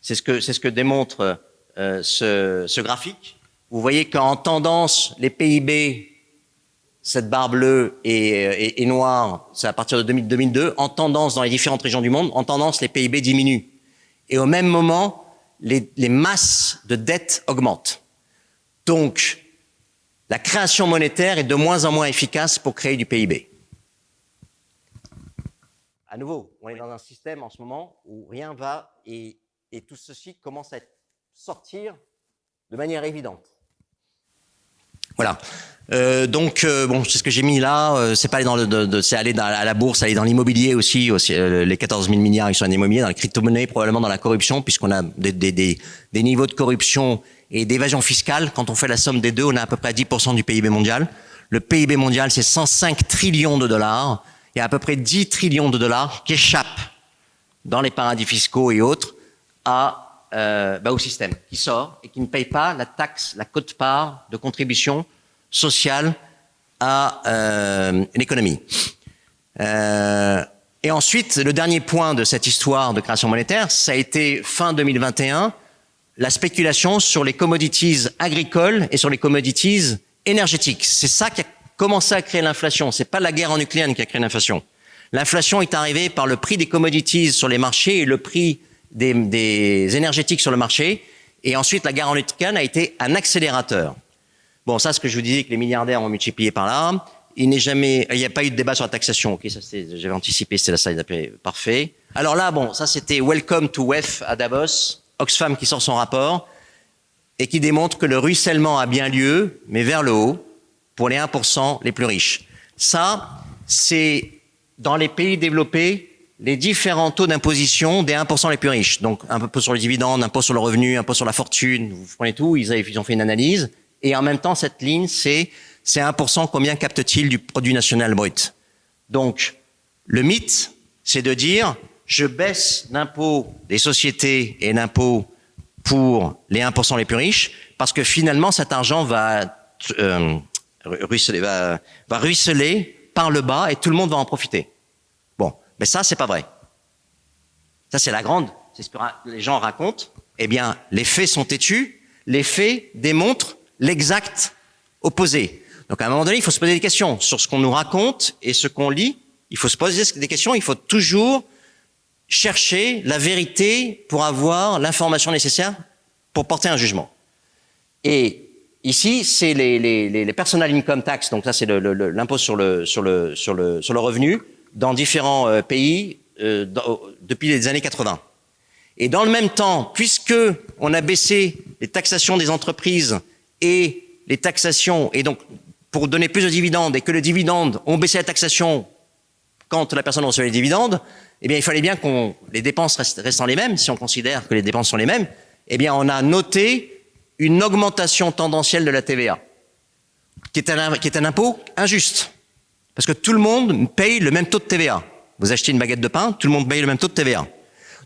C'est ce que démontre ce graphique. Vous voyez qu'en tendance, les PIB, cette barre bleue et noire, c'est à partir de 2002, en tendance dans les différentes régions du monde, en tendance, les PIB diminuent. Et au même moment, les masses de dettes augmentent. Donc, la création monétaire est de moins en moins efficace pour créer du PIB. À nouveau, on est dans un système en ce moment où rien va et tout ceci commence à sortir de manière évidente. Voilà. Bon, c'est ce que j'ai mis là. C'est pas aller c'est aller à la bourse, aller dans l'immobilier aussi. Les 14 000 milliards qui sont en immobilier, dans la crypto-monnaie, probablement dans la corruption, puisqu'on a des niveaux de corruption et d'évasion fiscale. Quand on fait la somme des deux, on a à peu près 10% du PIB mondial. Le PIB mondial, c'est 105 trillions de dollars. Il y a à peu près 10 trillions de dollars qui échappent dans les paradis fiscaux et autres au système, qui sort et qui ne paye pas la taxe, la quote-part de contribution sociale à l'économie. Et ensuite, le dernier point de cette histoire de création monétaire, ça a été fin 2021, la spéculation sur les commodities agricoles et sur les commodities énergétiques. C'est ça qui a commencé à créer l'inflation. C'est pas la guerre en Ukraine qui a créé l'inflation. L'inflation est arrivée par le prix des commodities sur les marchés et le prix des énergétiques sur le marché. Et ensuite, la guerre en Ukraine a été un accélérateur. Bon, ça, ce que je vous disais que les milliardaires ont multiplié par là. Il n'y a pas eu de débat sur la taxation. Ok, ça j'avais anticipé, c'était la slide parfait. Alors là, bon, ça c'était Welcome to WEF à Davos, Oxfam qui sort son rapport et qui démontre que le ruissellement a bien lieu, mais vers le haut, pour les 1% les plus riches. Ça, c'est dans les pays développés, les différents taux d'imposition des 1% les plus riches. Donc, un peu sur le dividende, un peu sur le revenu, un peu sur la fortune, vous prenez tout, ils ont fait une analyse. Et en même temps, cette ligne, c'est 1%, combien capte-t-il du produit national brut? Donc, le mythe, c'est de dire, je baisse l'impôt des sociétés et l'impôt pour les 1% les plus riches, parce que finalement, cet argent va ruisseler par le bas et tout le monde va en profiter. Bon, mais ça, c'est pas vrai. Ça, c'est c'est ce que les gens racontent. Eh bien, les faits sont têtus, les faits démontrent l'exact opposé. Donc, à un moment donné, il faut se poser des questions sur ce qu'on nous raconte et ce qu'on lit. Il faut se poser des questions. Il faut toujours chercher la vérité pour avoir l'information nécessaire pour porter un jugement. Et ici, c'est les personal income tax. Donc, ça, c'est l'impôt sur le revenu dans différents pays depuis les années 80. Et dans le même temps, puisque on a baissé les taxations des entreprises et les taxations, et donc pour donner plus de dividendes, et que le dividende, on baissait la taxation quand la personne recevait les dividendes, eh bien il fallait bien les dépenses restant les mêmes, si on considère que les dépenses sont les mêmes, eh bien on a noté une augmentation tendancielle de la TVA, qui est un impôt injuste, parce que tout le monde paye le même taux de TVA. Vous achetez une baguette de pain, tout le monde paye le même taux de TVA.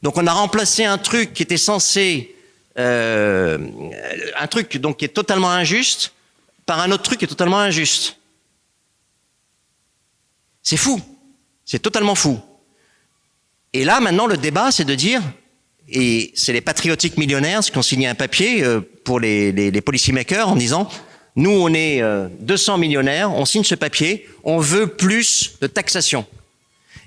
Donc on a remplacé un truc qui était censé un truc donc qui est totalement injuste par un autre truc qui est totalement injuste. C'est fou. C'est totalement fou. Et là, maintenant, le débat, c'est de dire, et c'est les patriotiques millionnaires qui ont signé un papier pour les policymakers en disant, nous, on est 200 millionnaires, on signe ce papier, on veut plus de taxation.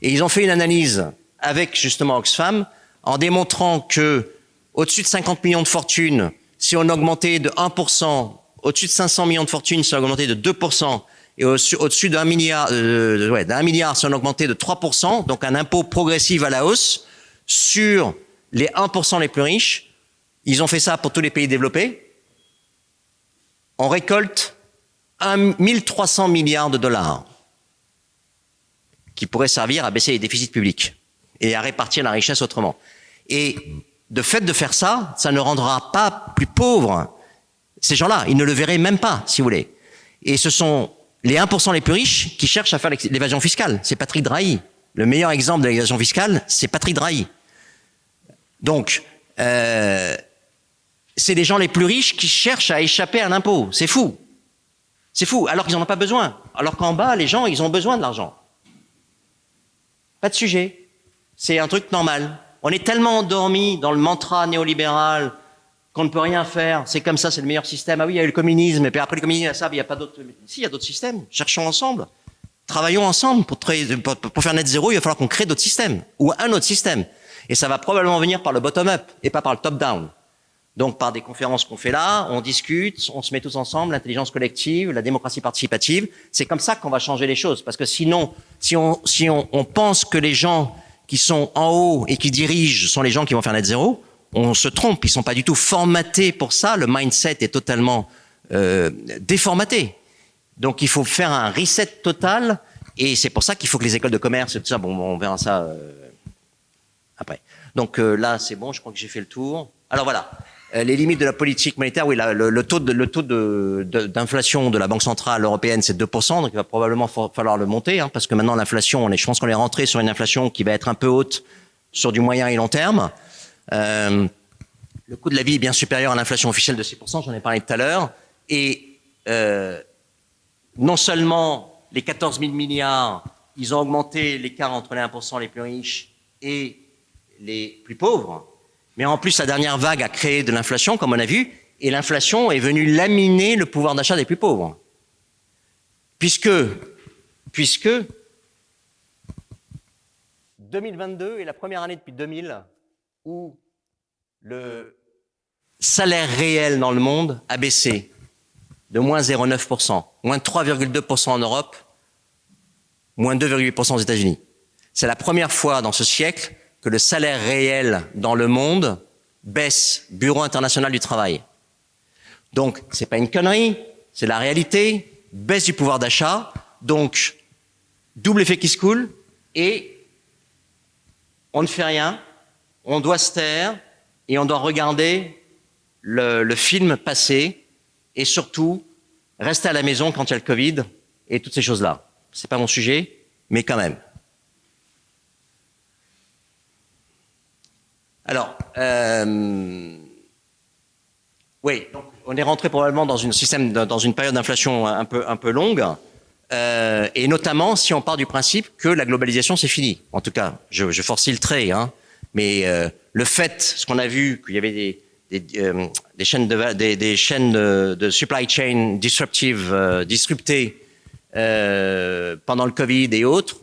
Et ils ont fait une analyse avec, justement, Oxfam, en démontrant que au-dessus de 50 millions de fortunes, si on augmentait de 1%, au-dessus de 500 millions de fortunes, si on augmentait de 2%, et au-dessus d'un milliard, si on augmentait de 3%, donc un impôt progressif à la hausse, sur les 1% les plus riches, ils ont fait ça pour tous les pays développés, on récolte 1300 milliards de dollars qui pourraient servir à baisser les déficits publics et à répartir la richesse autrement. Et de fait de faire ça, ça ne rendra pas plus pauvres ces gens-là. Ils ne le verraient même pas, si vous voulez. Et ce sont les 1% les plus riches qui cherchent à faire l'évasion fiscale. C'est Patrick Drahi. Le meilleur exemple de l'évasion fiscale, c'est Patrick Drahi. Donc, c'est les gens les plus riches qui cherchent à échapper à l'impôt. C'est fou. C'est fou, alors qu'ils n'en ont pas besoin. Alors qu'en bas, les gens, ils ont besoin de l'argent. Pas de sujet. C'est un truc normal. On est tellement endormi dans le mantra néolibéral qu'on ne peut rien faire. C'est comme ça, c'est le meilleur système. Ah oui, il y a eu le communisme, et puis après le communisme, il y a ça, mais il n'y a pas d'autres. Si, il y a d'autres systèmes. Cherchons ensemble. Travaillons ensemble pour faire net zéro. Il va falloir qu'on crée d'autres systèmes ou un autre système. Et ça va probablement venir par le bottom-up et pas par le top-down. Donc par des conférences qu'on fait là, on discute, on se met tous ensemble, l'intelligence collective, la démocratie participative. C'est comme ça qu'on va changer les choses. Parce que sinon, si on pense que les gens qui sont en haut et qui dirigent sont les gens qui vont faire net zéro, on se trompe. Ils sont pas du tout formatés pour ça. Le mindset est totalement déformaté. Donc, il faut faire un reset total. Et c'est pour ça qu'il faut que les écoles de commerce et tout ça, bon, on verra ça après. Donc là, c'est bon, je crois que j'ai fait le tour. Alors voilà, les limites de la politique monétaire, oui, le taux d'inflation de la Banque Centrale Européenne, c'est 2%, donc il va probablement falloir le monter, hein, parce que maintenant l'inflation, je pense qu'on est rentré sur une inflation qui va être un peu haute sur du moyen et long terme. Le coût de la vie est bien supérieur à l'inflation officielle de 6%, j'en ai parlé tout à l'heure. Et non seulement les 14 000 milliards, ils ont augmenté l'écart entre les 1% les plus riches et les plus pauvres. Mais en plus, la dernière vague a créé de l'inflation, comme on a vu, et l'inflation est venue laminer le pouvoir d'achat des plus pauvres. Puisque 2022 est la première année depuis 2000 où le salaire réel dans le monde a baissé de moins 0,9%, moins 3,2% en Europe, moins 2,8% aux États-Unis. C'est la première fois dans ce siècle que le salaire réel dans le monde baisse, Bureau international du travail. Donc, c'est pas une connerie, c'est la réalité, baisse du pouvoir d'achat, donc double effet qui se coule, et on ne fait rien, on doit se taire, et on doit regarder le film passer, et surtout, rester à la maison quand il y a le Covid, et toutes ces choses-là. C'est pas mon sujet, mais quand même. Alors, oui, donc on est rentré probablement dans une période d'inflation un peu longue, et notamment si on part du principe que la globalisation c'est fini. En tout cas, je forcille le trait, hein, mais le fait, ce qu'on a vu, qu'il y avait des chaînes de supply chain disruptées pendant le Covid et autres,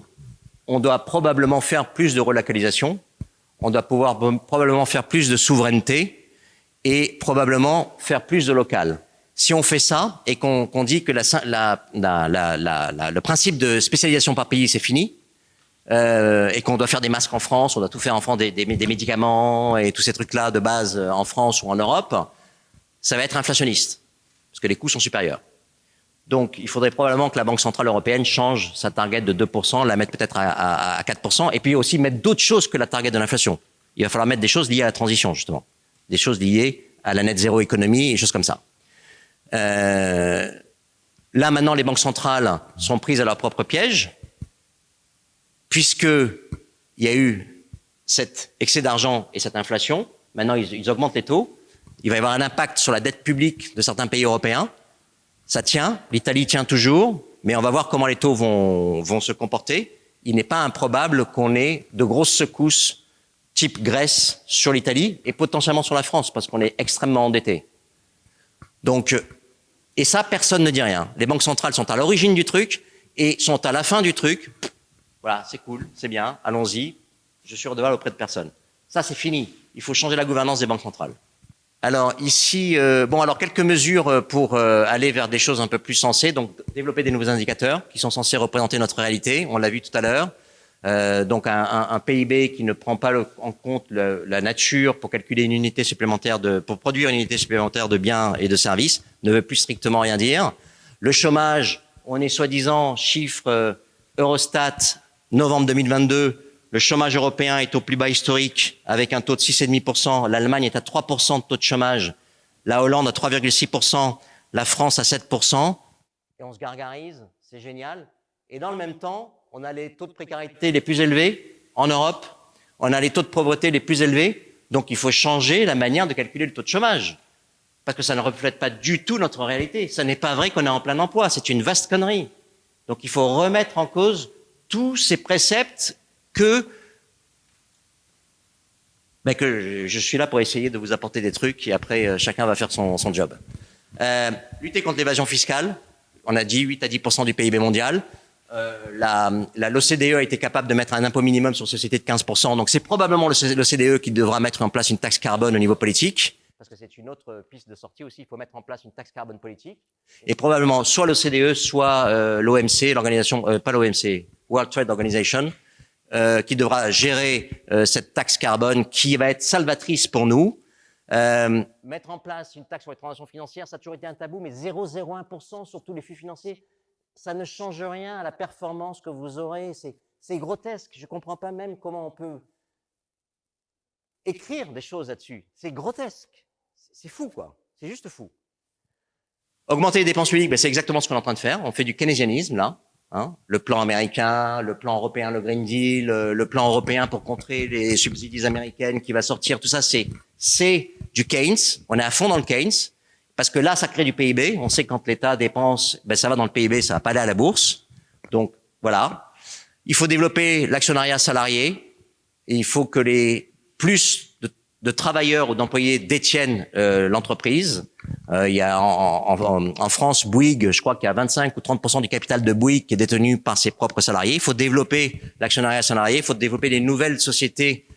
on doit probablement faire plus de relocalisation, on doit pouvoir probablement faire plus de souveraineté et probablement faire plus de local. Si on fait ça et qu'on dit que le principe de spécialisation par pays c'est fini, et qu'on doit faire des masques en France, on doit tout faire en France, des médicaments et tous ces trucs-là de base en France ou en Europe, ça va être inflationniste, parce que les coûts sont supérieurs. Donc, il faudrait probablement que la Banque Centrale Européenne change sa target de 2%, la mette peut-être à 4%, et puis aussi mettre d'autres choses que la target de l'inflation. Il va falloir mettre des choses liées à la transition, justement. Des choses liées à la net zéro économie et des choses comme ça. Là, maintenant, les banques centrales sont prises à leur propre piège, puisqu'il y a eu cet excès d'argent et cette inflation. Maintenant, ils augmentent les taux. Il va y avoir un impact sur la dette publique de certains pays européens. Ça tient, l'Italie tient toujours, mais on va voir comment les taux vont se comporter. Il n'est pas improbable qu'on ait de grosses secousses type Grèce sur l'Italie et potentiellement sur la France, parce qu'on est extrêmement endetté. Donc, et ça, personne ne dit rien. Les banques centrales sont à l'origine du truc et sont à la fin du truc. Voilà, c'est cool, c'est bien, allons-y, je suis redevable auprès de personne. Ça, c'est fini. Il faut changer la gouvernance des banques centrales. Alors ici, alors quelques mesures pour aller vers des choses un peu plus sensées. Donc développer des nouveaux indicateurs qui sont censés représenter notre réalité. On l'a vu tout à l'heure. Donc un PIB qui ne prend pas en compte la nature pour calculer une unité supplémentaire pour produire une unité supplémentaire de biens et de services ne veut plus strictement rien dire. Le chômage, on est soi-disant chiffre Eurostat novembre 2022. Le chômage européen est au plus bas historique avec un taux de 6,5%. L'Allemagne est à 3% de taux de chômage. La Hollande à 3,6%. La France à 7%. Et on se gargarise, c'est génial. Et dans le même temps, on a les taux de précarité les plus élevés en Europe. On a les taux de pauvreté les plus élevés. Donc il faut changer la manière de calculer le taux de chômage. Parce que ça ne reflète pas du tout notre réalité. Ça n'est pas vrai qu'on est en plein emploi. C'est une vaste connerie. Donc il faut remettre en cause tous ces préceptes que je suis là pour essayer de vous apporter des trucs et après chacun va faire son job. Lutter contre l'évasion fiscale, on a dit 8 à 10% du PIB mondial. L'OCDE a été capable de mettre un impôt minimum sur société de 15%, donc c'est probablement l'OCDE qui devra mettre en place une taxe carbone au niveau politique. Parce que c'est une autre piste de sortie aussi, il faut mettre en place une taxe carbone politique. Et probablement soit l'OCDE, soit l'OMC, l'organisation, pas l'OMC, World Trade Organization, qui devra gérer cette taxe carbone qui va être salvatrice pour nous. Mettre en place une taxe sur les transactions financières, ça a toujours été un tabou, mais 0,01% sur tous les flux financiers, ça ne change rien à la performance que vous aurez. C'est grotesque. Je ne comprends pas même comment on peut écrire des choses là-dessus. C'est grotesque. C'est fou, quoi. C'est juste fou. Augmenter les dépenses publiques, ben c'est exactement ce qu'on est en train de faire. On fait du keynésianisme, là. Hein, le plan américain, le plan européen, le Green Deal, le plan européen pour contrer les subsidies américaines qui va sortir, tout ça, c'est du Keynes. On est à fond dans le Keynes parce que là, ça crée du PIB. On sait que quand l'État dépense, ben ça va dans le PIB, ça va pas aller à la bourse. Donc voilà. Il faut développer l'actionnariat salarié. Et il faut que plus de travailleurs ou d'employés détiennent l'entreprise. Il y a en France, Bouygues, je crois qu'il y a 25 ou 30% du capital de Bouygues qui est détenu par ses propres salariés. Il faut développer l'actionnariat salarié, il faut développer des nouvelles sociétés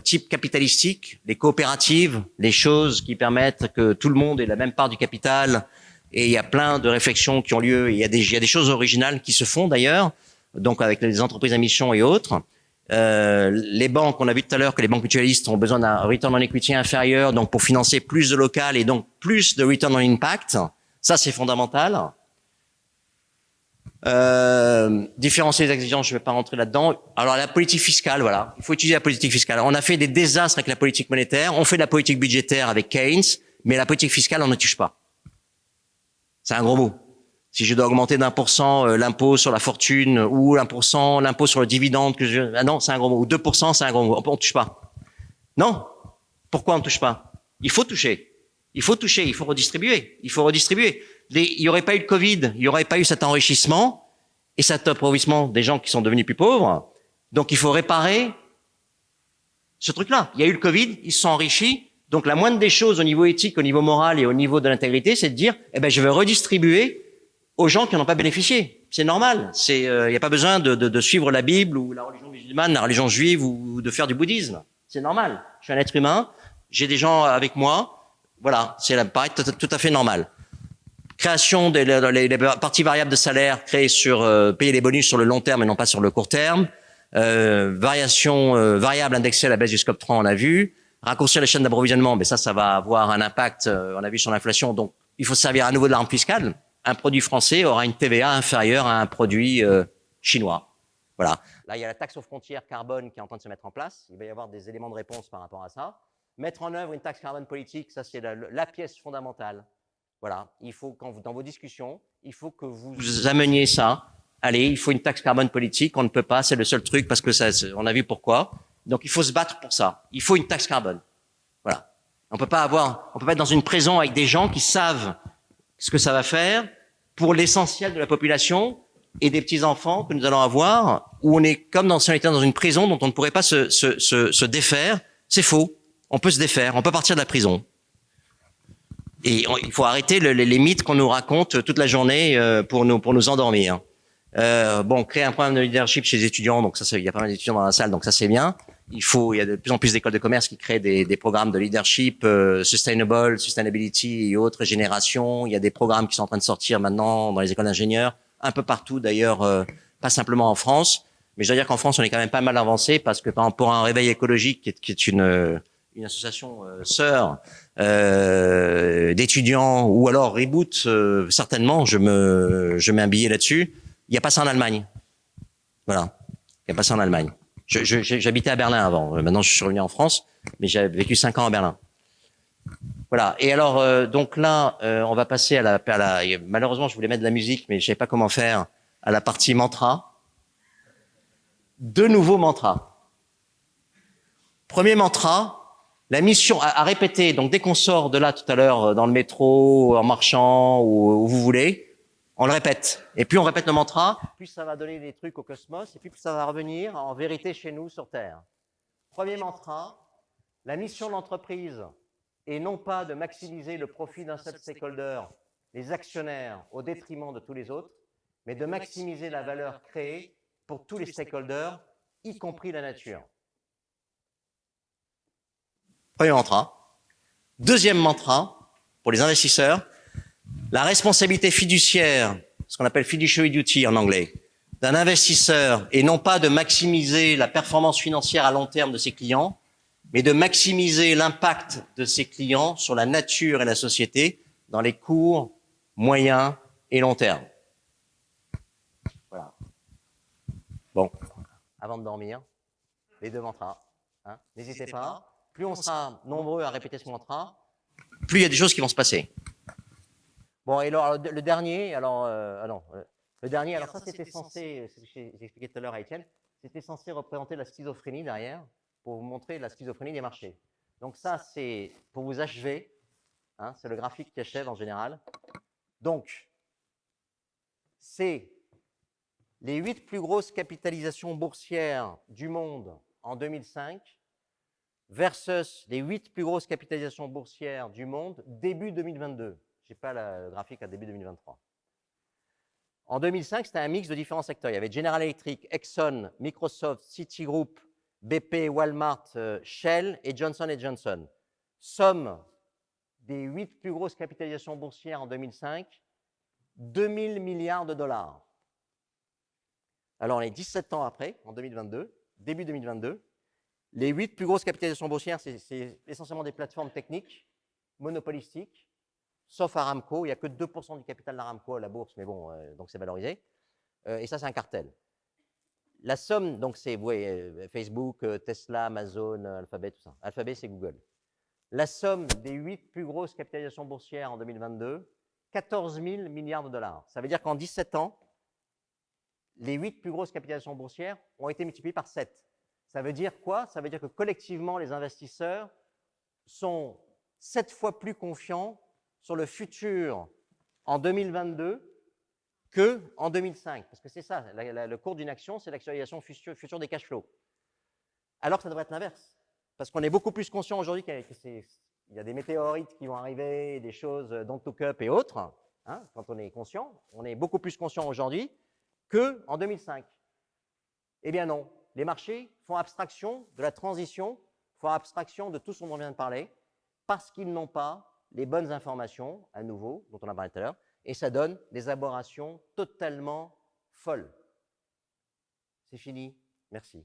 type capitalistique, les coopératives, les choses qui permettent que tout le monde ait la même part du capital. Et il y a plein de réflexions qui ont lieu. Il y a des choses originales qui se font d'ailleurs, donc avec les entreprises à mission et autres. Les banques, on a vu tout à l'heure que les banques mutualistes ont besoin d'un return on equity inférieur, donc pour financer plus de local et donc plus de return on impact. Ça, c'est fondamental. Différencier les exigences, je ne vais pas rentrer là-dedans. Alors la politique fiscale, voilà, il faut utiliser la politique fiscale. On a fait des désastres avec la politique monétaire, on fait de la politique budgétaire avec Keynes, mais la politique fiscale, on ne touche pas. C'est un gros mot. Si je dois augmenter d'1% l'impôt sur la fortune ou 1% l'impôt sur le dividende, ah non, c'est un gros mot. Ou 2%, c'est un gros mot. On touche pas. Non. Pourquoi on ne touche pas? Il faut toucher. Il faut toucher. Il faut redistribuer. Il faut redistribuer. Il n'y aurait pas eu le Covid, il n'y aurait pas eu cet enrichissement et cet appauvrissement des gens qui sont devenus plus pauvres. Donc il faut réparer ce truc-là. Il y a eu le Covid, ils se sont enrichis. Donc la moindre des choses au niveau éthique, au niveau moral et au niveau de l'intégrité, c'est de dire, je vais redistribuer aux gens qui n'en ont pas bénéficié. C'est normal. Il n'y a pas besoin de suivre la Bible ou la religion musulmane, la religion juive ou de faire du bouddhisme. C'est normal. Je suis un être humain. J'ai des gens avec moi. Voilà. C'est pareil, tout à fait normal. Création des parties variables de salaire créées sur payer les bonus sur le long terme et non pas sur le court terme. Variation variable indexée à la baisse du scope 3, on l'a vu. Raccourcir les chaînes d'approvisionnement, mais ça va avoir un impact, on a vu sur l'inflation. Donc, il faut se servir à nouveau de l'arme fiscale. Un produit français aura une TVA inférieure à un produit chinois. Voilà. Là, il y a la taxe aux frontières carbone qui est en train de se mettre en place. Il va y avoir des éléments de réponse par rapport à ça. Mettre en œuvre une taxe carbone politique, ça c'est la pièce fondamentale. Voilà. Il faut, dans vos discussions, il faut que vous ameniez ça. Allez, il faut une taxe carbone politique. On ne peut pas, c'est le seul truc parce que on a vu pourquoi. Donc, il faut se battre pour ça. Il faut une taxe carbone. Voilà. On peut pas être dans une prison avec des gens qui savent ce que ça va faire pour l'essentiel de la population et des petits-enfants que nous allons avoir, où on est comme si on était dans une prison dont on ne pourrait pas se défaire. C'est faux. On peut se défaire. On peut partir de la prison. Et il faut arrêter les mythes qu'on nous raconte toute la journée pour nous endormir. Créer un programme de leadership chez les étudiants, donc ça, il y a pas mal d'étudiants dans la salle, donc ça c'est bien. Il y a de plus en plus d'écoles de commerce qui créent des programmes de leadership, sustainability et autres générations. Il y a des programmes qui sont en train de sortir maintenant dans les écoles d'ingénieurs, un peu partout d'ailleurs, pas simplement en France. Mais je dois dire qu'en France, on est quand même pas mal avancé parce que par exemple, pour un réveil écologique, qui est une association sœur d'étudiants, ou alors Reboot, certainement, je mets un billet là-dessus. Il n'y a pas ça en Allemagne. Voilà. Il n'y a pas ça en Allemagne. J'habitais à Berlin avant. Maintenant, je suis revenu en France, mais j'ai vécu 5 ans à Berlin. Voilà. Et alors, donc là, on va passer à la. Malheureusement, je voulais mettre de la musique, mais je savais pas comment faire. À la partie mantra. 2 nouveaux mantras. Premier mantra, la mission à répéter. Donc, dès qu'on sort de là tout à l'heure, dans le métro, en marchant, ou où vous voulez, on le répète. Et plus on répète le mantra, plus ça va donner des trucs au cosmos, et plus ça va revenir en vérité chez nous sur Terre. Premier mantra, la mission de l'entreprise est non pas de maximiser le profit d'un seul stakeholder, les actionnaires, au détriment de tous les autres, mais de maximiser la valeur créée pour tous les stakeholders, y compris la nature. Premier mantra. Deuxième mantra, pour les investisseurs, la responsabilité fiduciaire, ce qu'on appelle fiduciary duty en anglais, d'un investisseur est non pas de maximiser la performance financière à long terme de ses clients, mais de maximiser l'impact de ses clients sur la nature et la société dans les courts, moyens et long terme. Voilà. Bon, avant de dormir, les deux mantras. Hein, n'hésitez pas. Plus on sera nombreux à répéter ce mantra, plus il y a des choses qui vont se passer. Bon, et alors, le dernier, le dernier, alors ça c'était censé, c'est ce que j'ai expliqué tout à l'heure à Étienne, c'était censé représenter la schizophrénie derrière, pour vous montrer la schizophrénie des marchés. Donc ça, c'est pour vous achever, hein, c'est le graphique qui achève en général. Donc, c'est les 8 plus grosses capitalisations boursières du monde en 2005 versus les 8 plus grosses capitalisations boursières du monde début 2022. Je n'ai pas le graphique à début 2023. En 2005, c'était un mix de différents secteurs. Il y avait General Electric, Exxon, Microsoft, Citigroup, BP, Walmart, Shell et Johnson & Johnson. Somme des 8 plus grosses capitalisations boursières en 2005, 2000 milliards de dollars. Alors, on est 17 ans après, en 2022, début 2022. Les 8 plus grosses capitalisations boursières, c'est essentiellement des plateformes techniques, monopolistiques, sauf Aramco. Il n'y a que 2% du capital d'Aramco à la bourse, mais bon, donc c'est valorisé. Et ça, c'est un cartel. La somme, donc c'est Facebook, Tesla, Amazon, Alphabet, tout ça. Alphabet, c'est Google. La somme des 8 plus grosses capitalisations boursières en 2022, 14 000 milliards de dollars. Ça veut dire qu'en 17 ans, les 8 plus grosses capitalisations boursières ont été multipliées par 7. Ça veut dire quoi? Ça veut dire que collectivement, les investisseurs sont 7 fois plus confiants sur le futur en 2022 qu'en 2005. Parce que c'est ça, le cours d'une action, c'est l'actualisation future des cash flows. Alors que ça devrait être l'inverse. Parce qu'on est beaucoup plus conscient aujourd'hui qu'il y a des météorites qui vont arriver, des choses don't look up et autres. Hein, quand on est conscient, on est beaucoup plus conscient aujourd'hui qu'en 2005. Eh bien non, les marchés font abstraction de la transition, font abstraction de tout ce dont on vient de parler, parce qu'ils n'ont pas les bonnes informations, à nouveau, dont on a parlé tout à l'heure, et ça donne des aberrations totalement folles. C'est fini. Merci.